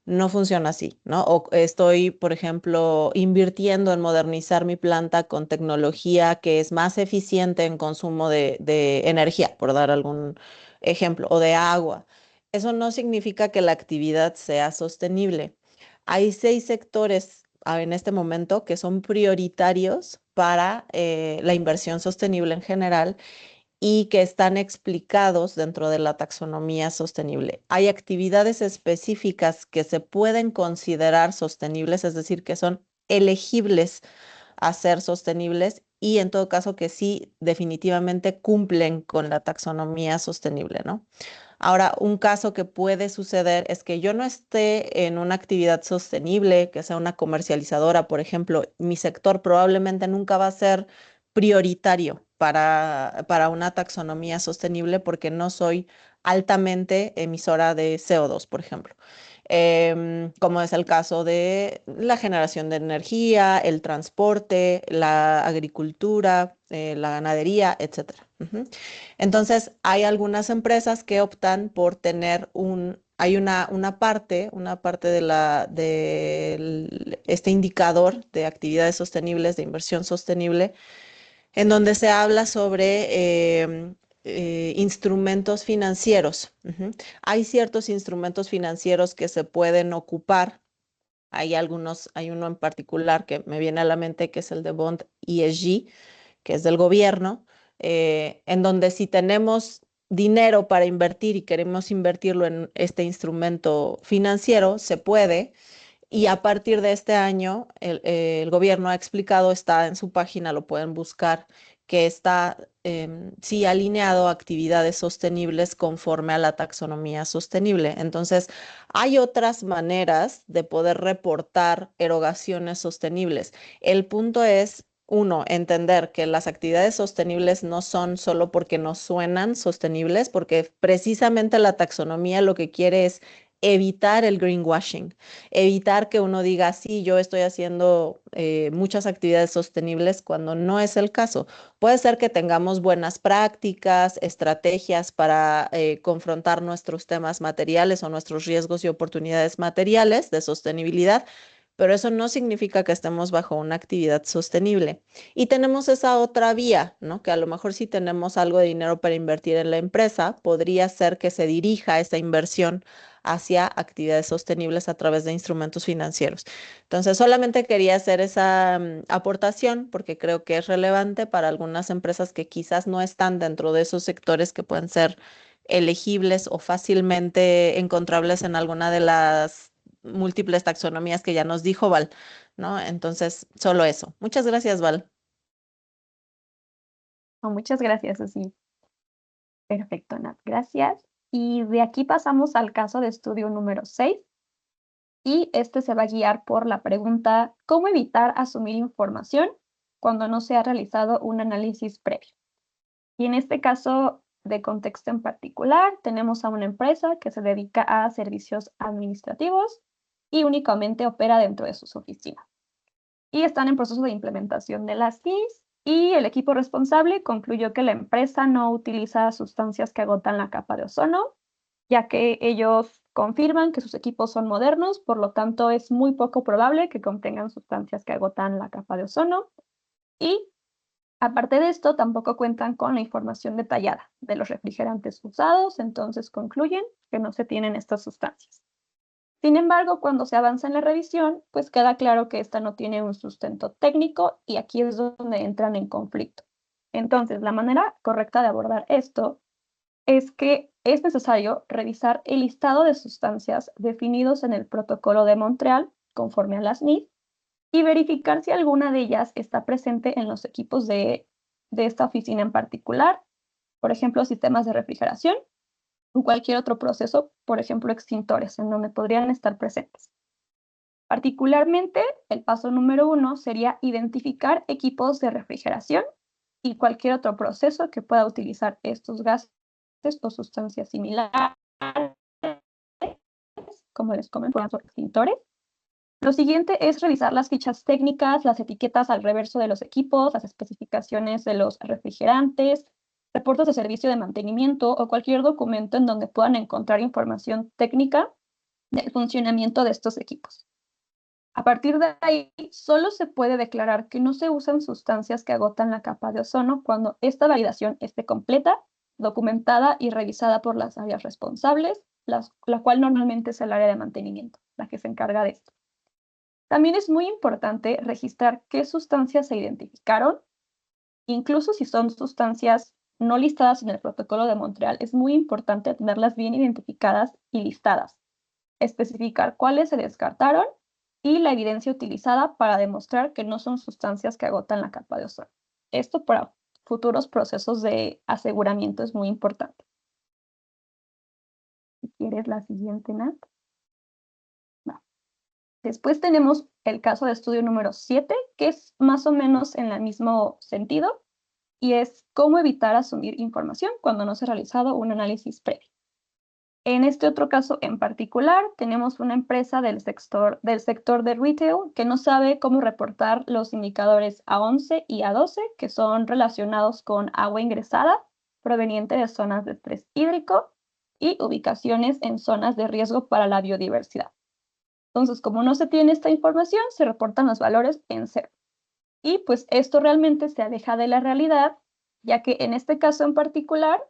No funciona así, ¿no? O estoy, por ejemplo, invirtiendo en modernizar mi planta con tecnología que es más eficiente en consumo de energía, por dar algún ejemplo, o de agua. Eso no significa que la actividad sea sostenible. Hay 6 sectores en este momento que son prioritarios para la inversión sostenible en general y que están explicados dentro de la taxonomía sostenible. Hay actividades específicas que se pueden considerar sostenibles, es decir, que son elegibles a ser sostenibles y en todo caso que sí definitivamente cumplen con la taxonomía sostenible, ¿no? Ahora, un caso que puede suceder es que yo no esté en una actividad sostenible, que sea una comercializadora, por ejemplo, mi sector probablemente nunca va a ser prioritario para una taxonomía sostenible porque no soy altamente emisora de CO2, por ejemplo. Como es el caso de la generación de energía, el transporte, la agricultura, la ganadería, etcétera. Entonces, hay algunas empresas que optan por tener hay una parte de este indicador de actividades sostenibles, de inversión sostenible, en donde se habla sobre instrumentos financieros. Hay ciertos instrumentos financieros que se pueden ocupar. Hay uno en particular que me viene a la mente, que es el de Bond ESG, que es del gobierno, en donde si tenemos dinero para invertir y queremos invertirlo en este instrumento financiero, se puede. Y a partir de este año, el gobierno ha explicado, está en su página, lo pueden buscar, que está sí alineado a actividades sostenibles conforme a la taxonomía sostenible. Entonces, hay otras maneras de poder reportar erogaciones sostenibles. El punto es, uno, entender que las actividades sostenibles no son solo porque nos suenan sostenibles, porque precisamente la taxonomía lo que quiere es evitar el greenwashing, evitar que uno diga, sí, yo estoy haciendo muchas actividades sostenibles cuando no es el caso. Puede ser que tengamos buenas prácticas, estrategias para confrontar nuestros temas materiales o nuestros riesgos y oportunidades materiales de sostenibilidad, pero eso no significa que estemos bajo una actividad sostenible. Y tenemos esa otra vía, ¿no? Que a lo mejor si tenemos algo de dinero para invertir en la empresa, podría ser que se dirija esa inversión hacia actividades sostenibles a través de instrumentos financieros. Entonces, solamente quería hacer esa aportación porque creo que es relevante para algunas empresas que quizás no están dentro de esos sectores que pueden ser elegibles o fácilmente encontrables en alguna de las múltiples taxonomías que ya nos dijo Val, ¿no? Entonces, solo eso. Muchas gracias, Val. Oh, muchas gracias, Susi. Perfecto, Nat, gracias. Y de aquí pasamos al caso de estudio número 6. Y este se va a guiar por la pregunta, ¿cómo evitar asumir información cuando no se ha realizado un análisis previo? Y en este caso de contexto en particular, tenemos a una empresa que se dedica a servicios administrativos y únicamente opera dentro de sus oficinas. Y están en proceso de implementación de las GIS y el equipo responsable concluyó que la empresa no utiliza sustancias que agotan la capa de ozono, ya que ellos confirman que sus equipos son modernos, por lo tanto es muy poco probable que contengan sustancias que agotan la capa de ozono. Y aparte de esto, tampoco cuentan con la información detallada de los refrigerantes usados, entonces concluyen que no se tienen estas sustancias. Sin embargo, cuando se avanza en la revisión, pues queda claro que esta no tiene un sustento técnico y aquí es donde entran en conflicto. Entonces, la manera correcta de abordar esto es que es necesario revisar el listado de sustancias definidos en el Protocolo de Montreal, conforme a las NIS, y verificar si alguna de ellas está presente en los equipos de esta oficina en particular, por ejemplo, sistemas de refrigeración o cualquier otro proceso, por ejemplo, extintores, en donde podrían estar presentes. Particularmente, el paso número 1 sería identificar equipos de refrigeración y cualquier otro proceso que pueda utilizar estos gases o sustancias similares, como les comento, los extintores. Lo siguiente es revisar las fichas técnicas, las etiquetas al reverso de los equipos, las especificaciones de los refrigerantes, reportes de servicio de mantenimiento o cualquier documento en donde puedan encontrar información técnica del funcionamiento de estos equipos. A partir de ahí, solo se puede declarar que no se usan sustancias que agotan la capa de ozono cuando esta validación esté completa, documentada y revisada por las áreas responsables, la cual normalmente es el área de mantenimiento, la que se encarga de esto. También es muy importante registrar qué sustancias se identificaron, incluso si son sustancias no listadas en el Protocolo de Montreal, es muy importante tenerlas bien identificadas y listadas, especificar cuáles se descartaron y la evidencia utilizada para demostrar que no son sustancias que agotan la capa de ozono. Esto para futuros procesos de aseguramiento es muy importante. Si quieres la siguiente, Nat. No. Después tenemos el caso de estudio número 7, que es más o menos en el mismo sentido. y es cómo evitar asumir información cuando no se ha realizado un análisis previo. En este otro caso en particular, tenemos una empresa del sector de retail que no sabe cómo reportar los indicadores A11 y A12, que son relacionados con agua ingresada proveniente de zonas de estrés hídrico y ubicaciones en zonas de riesgo para la biodiversidad. Entonces, como no se tiene esta información, se reportan los valores en cero. Y pues esto realmente se aleja de la realidad, ya que en este caso en particular,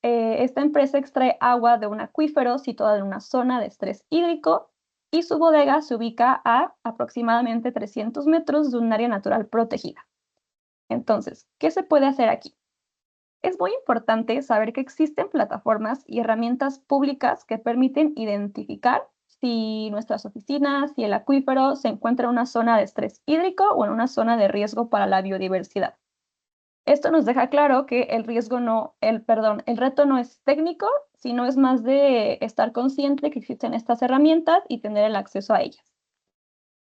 esta empresa extrae agua de un acuífero situado en una zona de estrés hídrico y su bodega se ubica a aproximadamente 300 metros de un área natural protegida. Entonces, ¿qué se puede hacer aquí? Es muy importante saber que existen plataformas y herramientas públicas que permiten identificar si nuestras oficinas, si el acuífero se encuentra en una zona de estrés hídrico o en una zona de riesgo para la biodiversidad. Esto nos deja claro que el reto no es técnico, sino es más de estar consciente que existen estas herramientas y tener el acceso a ellas.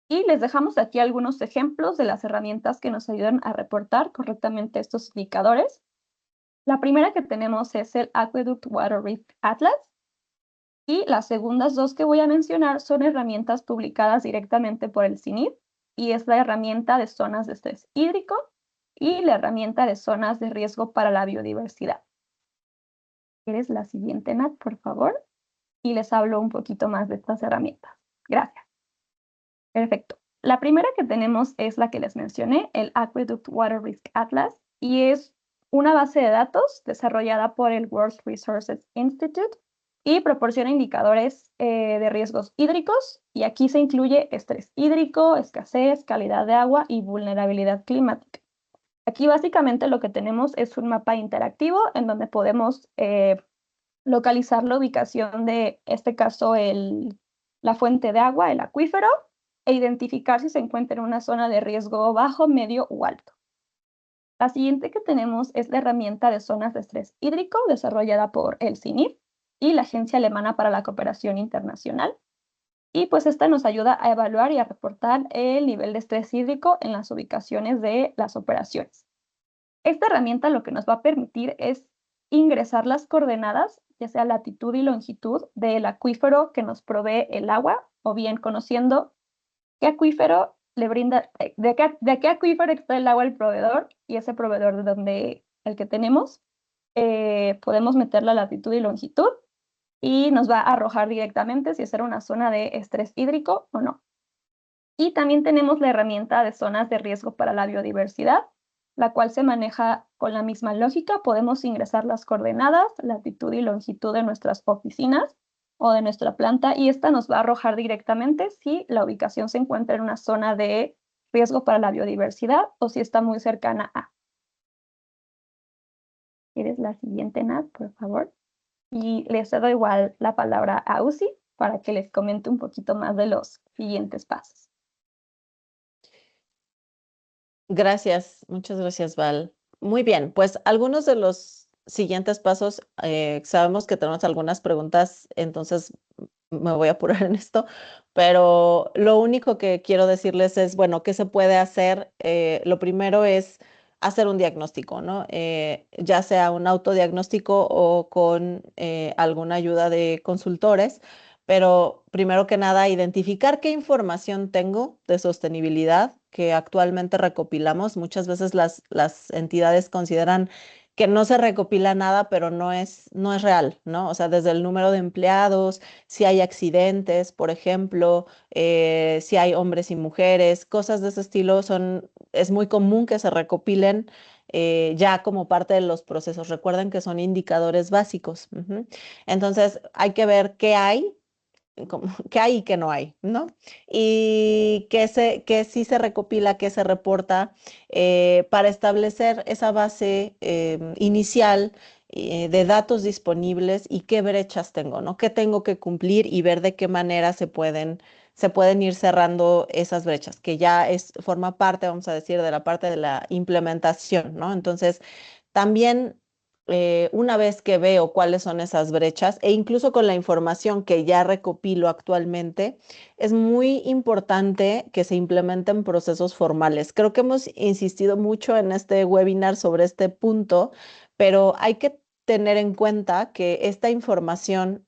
Y les dejamos aquí algunos ejemplos de las herramientas que nos ayudan a reportar correctamente estos indicadores. La primera que tenemos es el Aqueduct Water Risk Atlas, y las segundas dos que voy a mencionar son herramientas publicadas directamente por el CINIP, y es la herramienta de zonas de estrés hídrico y la herramienta de zonas de riesgo para la biodiversidad. ¿Quieres la siguiente, Nat, por favor? Y les hablo un poquito más de estas herramientas. Gracias. Perfecto. La primera que tenemos es la que les mencioné, el Aqueduct Water Risk Atlas, y es una base de datos desarrollada por el World Resources Institute y proporciona indicadores de riesgos hídricos, y aquí se incluye estrés hídrico, escasez, calidad de agua y vulnerabilidad climática. Aquí básicamente lo que tenemos es un mapa interactivo en donde podemos localizar la ubicación de, este caso, la fuente de agua, el acuífero, e identificar si se encuentra en una zona de riesgo bajo, medio o alto. La siguiente que tenemos es la herramienta de zonas de estrés hídrico desarrollada por el CINIF y la Agencia Alemana para la Cooperación Internacional. Y pues esta nos ayuda a evaluar y a reportar el nivel de estrés hídrico en las ubicaciones de las operaciones. Esta herramienta lo que nos va a permitir es ingresar las coordenadas, ya sea latitud y longitud, del acuífero que nos provee el agua, o bien conociendo qué acuífero le brinda, de qué acuífero extrae el agua el proveedor, y ese proveedor de donde el que tenemos, podemos meter la latitud y longitud y nos va a arrojar directamente si es una zona de estrés hídrico o no. Y también tenemos la herramienta de zonas de riesgo para la biodiversidad, la cual se maneja con la misma lógica. Podemos ingresar las coordenadas, latitud y longitud de nuestras oficinas o de nuestra planta, y esta nos va a arrojar directamente si la ubicación se encuentra en una zona de riesgo para la biodiversidad o si está muy cercana a. ¿Quieres la siguiente, Nat, por favor? Y les cedo igual la palabra a Uzi para que les comente un poquito más de los siguientes pasos. Gracias, muchas gracias, Val. Muy bien, pues algunos de los siguientes pasos, sabemos que tenemos algunas preguntas, entonces me voy a apurar en esto, pero lo único que quiero decirles es, bueno, ¿qué se puede hacer? Lo primero es hacer un diagnóstico, ¿no? Ya sea un autodiagnóstico o con alguna ayuda de consultores, pero primero que nada, identificar qué información tengo de sostenibilidad que actualmente recopilamos. Muchas veces las entidades consideran que no se recopila nada, pero no es real, ¿no? O sea, desde el número de empleados, si hay accidentes, por ejemplo, si hay hombres y mujeres, cosas de ese estilo es muy común que se recopilen ya como parte de los procesos. Recuerden que son indicadores básicos. Entonces, hay que ver qué hay, qué hay y qué no hay, ¿no? Y qué sí se recopila, qué se reporta, para establecer esa base inicial de datos disponibles y qué brechas tengo, ¿no? ¿Qué tengo que cumplir y ver de qué manera se pueden ir cerrando esas brechas, que ya forma parte, vamos a decir, de la parte de la implementación, ¿no? Entonces, también una vez que veo cuáles son esas brechas e incluso con la información que ya recopilo actualmente, es muy importante que se implementen procesos formales. Creo que hemos insistido mucho en este webinar sobre este punto, pero hay que tener en cuenta que esta información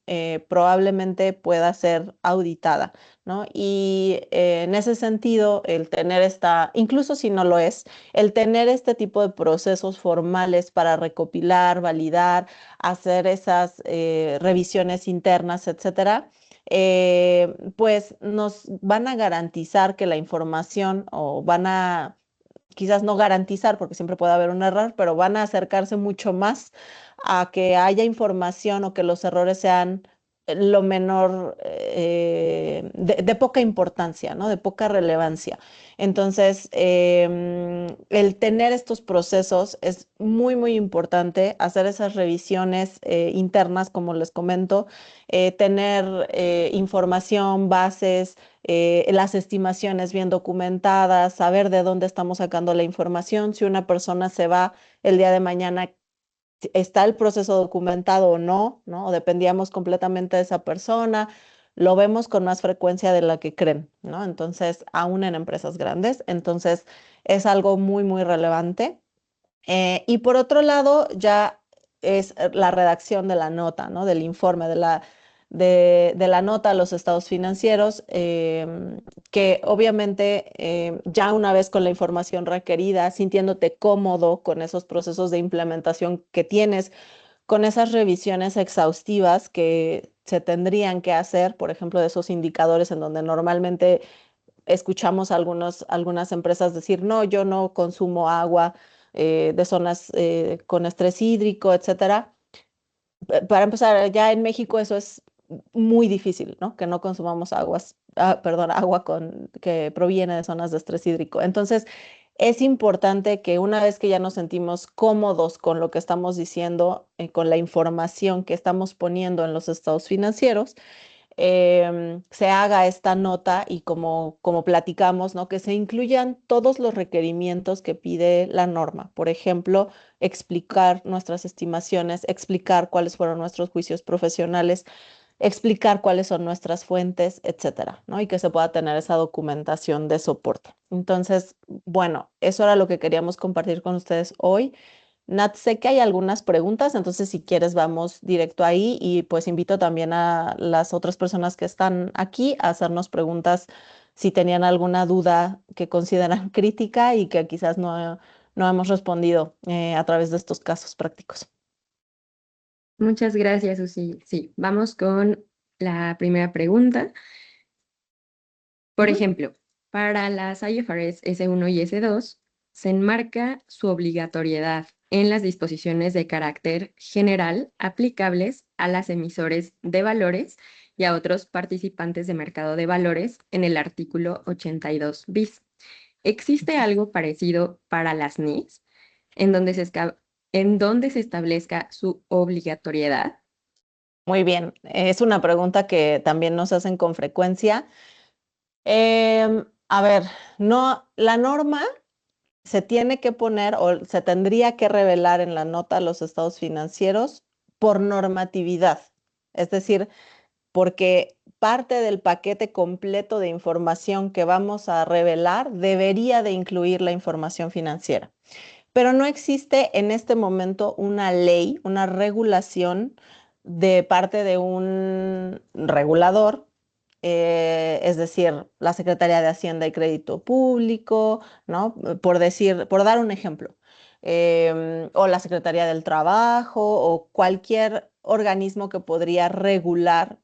probablemente pueda ser auditada, ¿no? Y en ese sentido, el tener incluso si no lo es, el tener este tipo de procesos formales para recopilar, validar, hacer esas revisiones internas, etcétera, pues nos van a garantizar que la información o van a, quizás no garantizar porque siempre puede haber un error, pero van a acercarse mucho más a que haya información o que los errores sean lo menor, de poca importancia, ¿no? De poca relevancia. Entonces, el tener estos procesos es muy, muy importante, hacer esas revisiones internas, como les comento, tener información, bases, las estimaciones bien documentadas, saber de dónde estamos sacando la información. Si una persona se va el día de mañana, está el proceso documentado o no, ¿no? O dependíamos completamente de esa persona, lo vemos con más frecuencia de la que creen, ¿no? Entonces, aún en empresas grandes, entonces es algo muy, muy relevante. Y por otro lado, ya es la redacción de la nota, ¿no? Del informe, de la nota a los estados financieros, que obviamente ya una vez con la información requerida, sintiéndote cómodo con esos procesos de implementación que tienes, con esas revisiones exhaustivas que se tendrían que hacer, por ejemplo, de esos indicadores en donde normalmente escuchamos a algunas empresas decir, no, yo no consumo agua de zonas con estrés hídrico, etcétera. Para empezar, ya en México eso es muy difícil, ¿no? Que no consumamos agua que proviene de zonas de estrés hídrico. Entonces, es importante que una vez que ya nos sentimos cómodos con lo que estamos diciendo, con la información que estamos poniendo en los estados financieros, se haga esta nota y como platicamos, ¿no? Que se incluyan todos los requerimientos que pide la norma. Por ejemplo, explicar nuestras estimaciones, explicar cuáles fueron nuestros juicios profesionales, explicar cuáles son nuestras fuentes, etcétera, ¿no? Y que se pueda tener esa documentación de soporte. Entonces, bueno, eso era lo que queríamos compartir con ustedes hoy. Nat, sé que hay algunas preguntas, entonces si quieres vamos directo ahí y pues invito también a las otras personas que están aquí a hacernos preguntas si tenían alguna duda que consideran crítica y que quizás no hemos respondido a través de estos casos prácticos. Muchas gracias, Susi. Sí, vamos con la primera pregunta. Por ejemplo, para las IFRS S1 y S2, se enmarca su obligatoriedad en las disposiciones de carácter general aplicables a las emisores de valores y a otros participantes de mercado de valores en el artículo 82 bis. ¿Existe algo parecido para las NIS en donde se establezca su obligatoriedad? Muy bien, es una pregunta que también nos hacen con frecuencia. A ver, no, la norma se tiene que poner o se tendría que revelar en la nota a los estados financieros por normatividad, es decir, porque parte del paquete completo de información que vamos a revelar debería de incluir la información financiera. Pero no existe en este momento una ley, una regulación de parte de un regulador, es decir, la Secretaría de Hacienda y Crédito Público, ¿no? Por dar un ejemplo, o la Secretaría del Trabajo o cualquier organismo que podría regular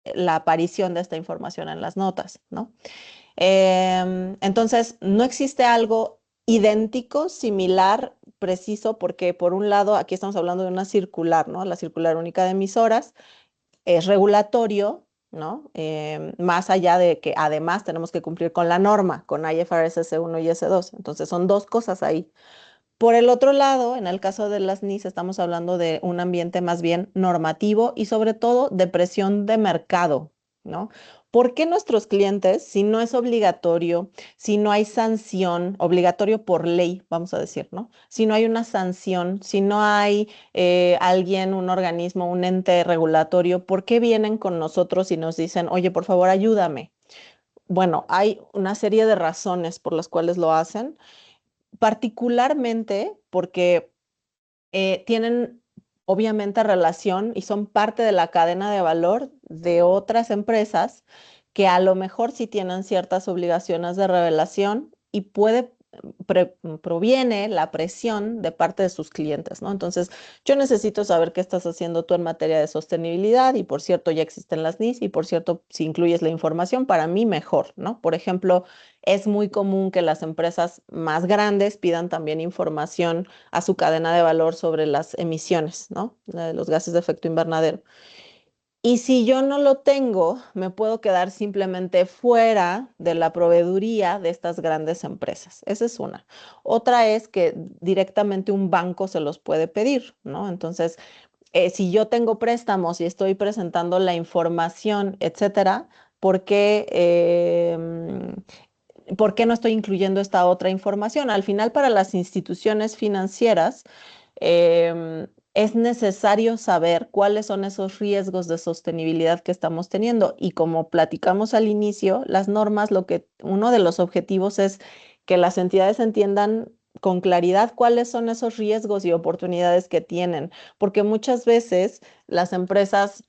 la aparición de esta información en las notas, ¿no? Entonces, no existe algo idéntico, similar, preciso, porque por un lado, aquí estamos hablando de una circular, ¿no? La circular única de emisoras es regulatorio, ¿no? Más allá de que además tenemos que cumplir con la norma, con IFRS S1 y S2. Entonces, son dos cosas ahí. Por el otro lado, en el caso de las NIS, estamos hablando de un ambiente más bien normativo y sobre todo de presión de mercado, ¿no? ¿Por qué nuestros clientes, si no es obligatorio, si no hay sanción, obligatorio por ley, vamos a decir, ¿no? Si no hay una sanción, si no hay alguien, un organismo, un ente regulatorio, ¿por qué vienen con nosotros y nos dicen, oye, por favor, ayúdame? Bueno, hay una serie de razones por las cuales lo hacen, particularmente porque tienen obviamente relación y son parte de la cadena de valor de otras empresas que a lo mejor sí tienen ciertas obligaciones de revelación y proviene la presión de parte de sus clientes, ¿no? Entonces, yo necesito saber qué estás haciendo tú en materia de sostenibilidad y por cierto, ya existen las NIS y por cierto, si incluyes la información, para mí mejor, ¿no? Por ejemplo, es muy común que las empresas más grandes pidan también información a su cadena de valor sobre las emisiones, ¿no? Los gases de efecto invernadero. Y si yo no lo tengo, me puedo quedar simplemente fuera de la proveeduría de estas grandes empresas. Esa es una. Otra es que directamente un banco se los puede pedir, ¿no? Entonces, si yo tengo préstamos y estoy presentando la información, etcétera, ¿por qué, ¿por qué no estoy incluyendo esta otra información? Al final, para las instituciones financieras, es necesario saber cuáles son esos riesgos de sostenibilidad que estamos teniendo. Y como platicamos al inicio, las normas, uno de los objetivos es que las entidades entiendan con claridad cuáles son esos riesgos y oportunidades que tienen, porque muchas veces las empresas,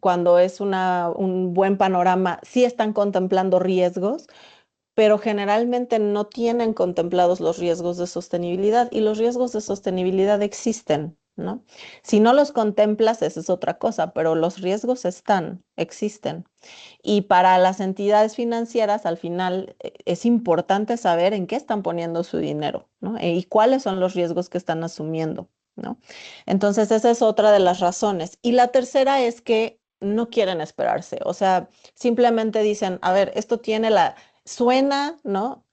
cuando es un buen panorama, sí están contemplando riesgos, pero generalmente no tienen contemplados los riesgos de sostenibilidad y los riesgos de sostenibilidad existen, ¿no? Si no los contemplas, esa es otra cosa, pero los riesgos existen. Y para las entidades financieras, al final, es importante saber en qué están poniendo su dinero, ¿no? Y cuáles son los riesgos que están asumiendo, ¿no? Entonces, esa es otra de las razones. Y la tercera es que no quieren esperarse, o sea, simplemente dicen, a ver, esto tiene suena, ¿no?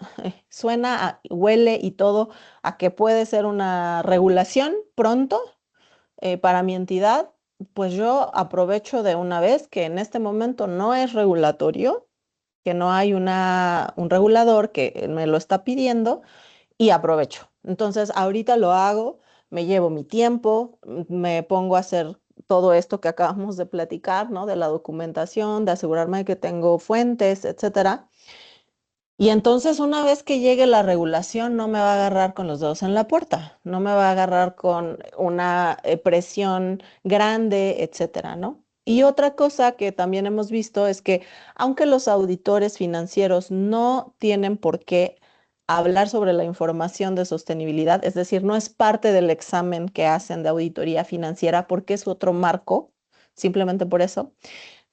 Suena, huele y todo a que puede ser una regulación pronto para mi entidad, pues yo aprovecho de una vez que en este momento no es regulatorio, que no hay un regulador que me lo está pidiendo y aprovecho. Entonces, ahorita lo hago, me llevo mi tiempo, me pongo a hacer todo esto que acabamos de platicar, ¿no? De la documentación, de asegurarme de que tengo fuentes, etcétera. Y entonces una vez que llegue la regulación no me va a agarrar con los dedos en la puerta, no me va a agarrar con una presión grande, etcétera, ¿no? Y otra cosa que también hemos visto es que aunque los auditores financieros no tienen por qué hablar sobre la información de sostenibilidad, es decir, no es parte del examen que hacen de auditoría financiera porque es otro marco, simplemente por eso,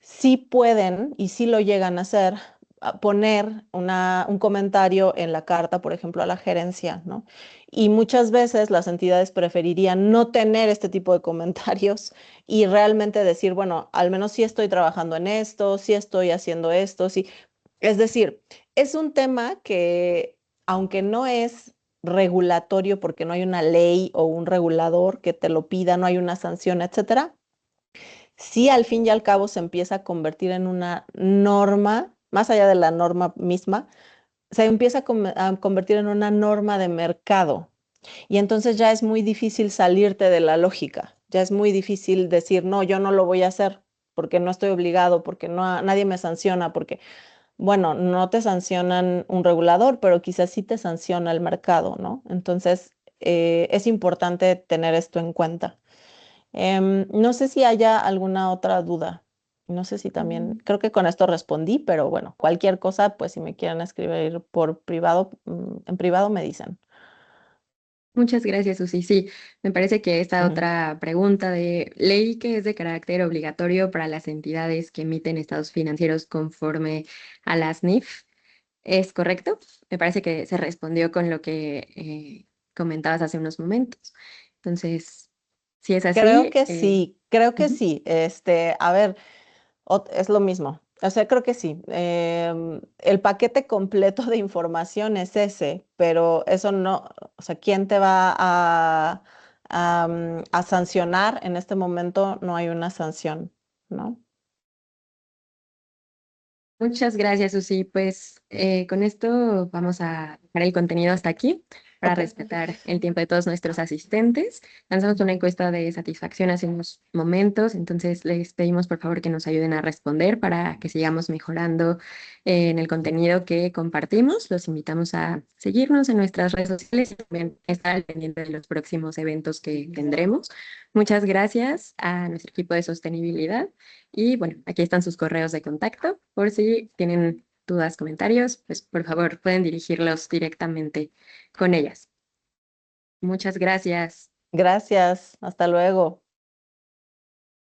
sí pueden y sí lo llegan a hacer a poner un comentario en la carta, por ejemplo, a la gerencia, ¿no? Y muchas veces las entidades preferirían no tener este tipo de comentarios y realmente decir, bueno, al menos sí estoy trabajando en esto, sí estoy haciendo esto, sí. Es decir, es un tema que, aunque no es regulatorio porque no hay una ley o un regulador que te lo pida, no hay una sanción, etcétera, sí al fin y al cabo se empieza a convertir en una norma, más allá de la norma misma, se empieza a convertir en una norma de mercado. Y entonces ya es muy difícil salirte de la lógica, ya es muy difícil decir, no, yo no lo voy a hacer porque no estoy obligado, porque no, nadie me sanciona, porque, bueno, no te sancionan un regulador, pero quizás sí te sanciona el mercado, ¿no? Entonces, es importante tener esto en cuenta. No sé si haya alguna otra duda. No sé si también, creo que con esto respondí, pero bueno, cualquier cosa, pues si me quieren escribir por privado, en privado me dicen. Muchas gracias, Susi. Sí, me parece que esta Ujú. otra pregunta de ley que es de carácter obligatorio para las entidades que emiten estados financieros conforme a las NIF es correcto. Me parece que se respondió con lo que comentabas hace unos momentos. Entonces, si es Creo así, que sí, creo que ujú. sí. A ver, es lo mismo. O sea, creo que sí. El paquete completo de información es ese, pero eso no, o sea, ¿quién te va a sancionar? En este momento no hay una sanción, ¿no? Muchas gracias, Susi. Pues con esto vamos a dejar el contenido hasta aquí para Ok. respetar el tiempo de todos nuestros asistentes. Lanzamos una encuesta de satisfacción hace unos momentos, entonces les pedimos por favor que nos ayuden a responder para que sigamos mejorando en el contenido que compartimos. Los invitamos a seguirnos en nuestras redes sociales y también estar al pendiente de los próximos eventos que tendremos. Muchas gracias a nuestro equipo de sostenibilidad. Y bueno, aquí están sus correos de contacto. Por si tienen dudas, comentarios, pues por favor pueden dirigirlos directamente con ellas. Muchas gracias. Gracias. Hasta luego.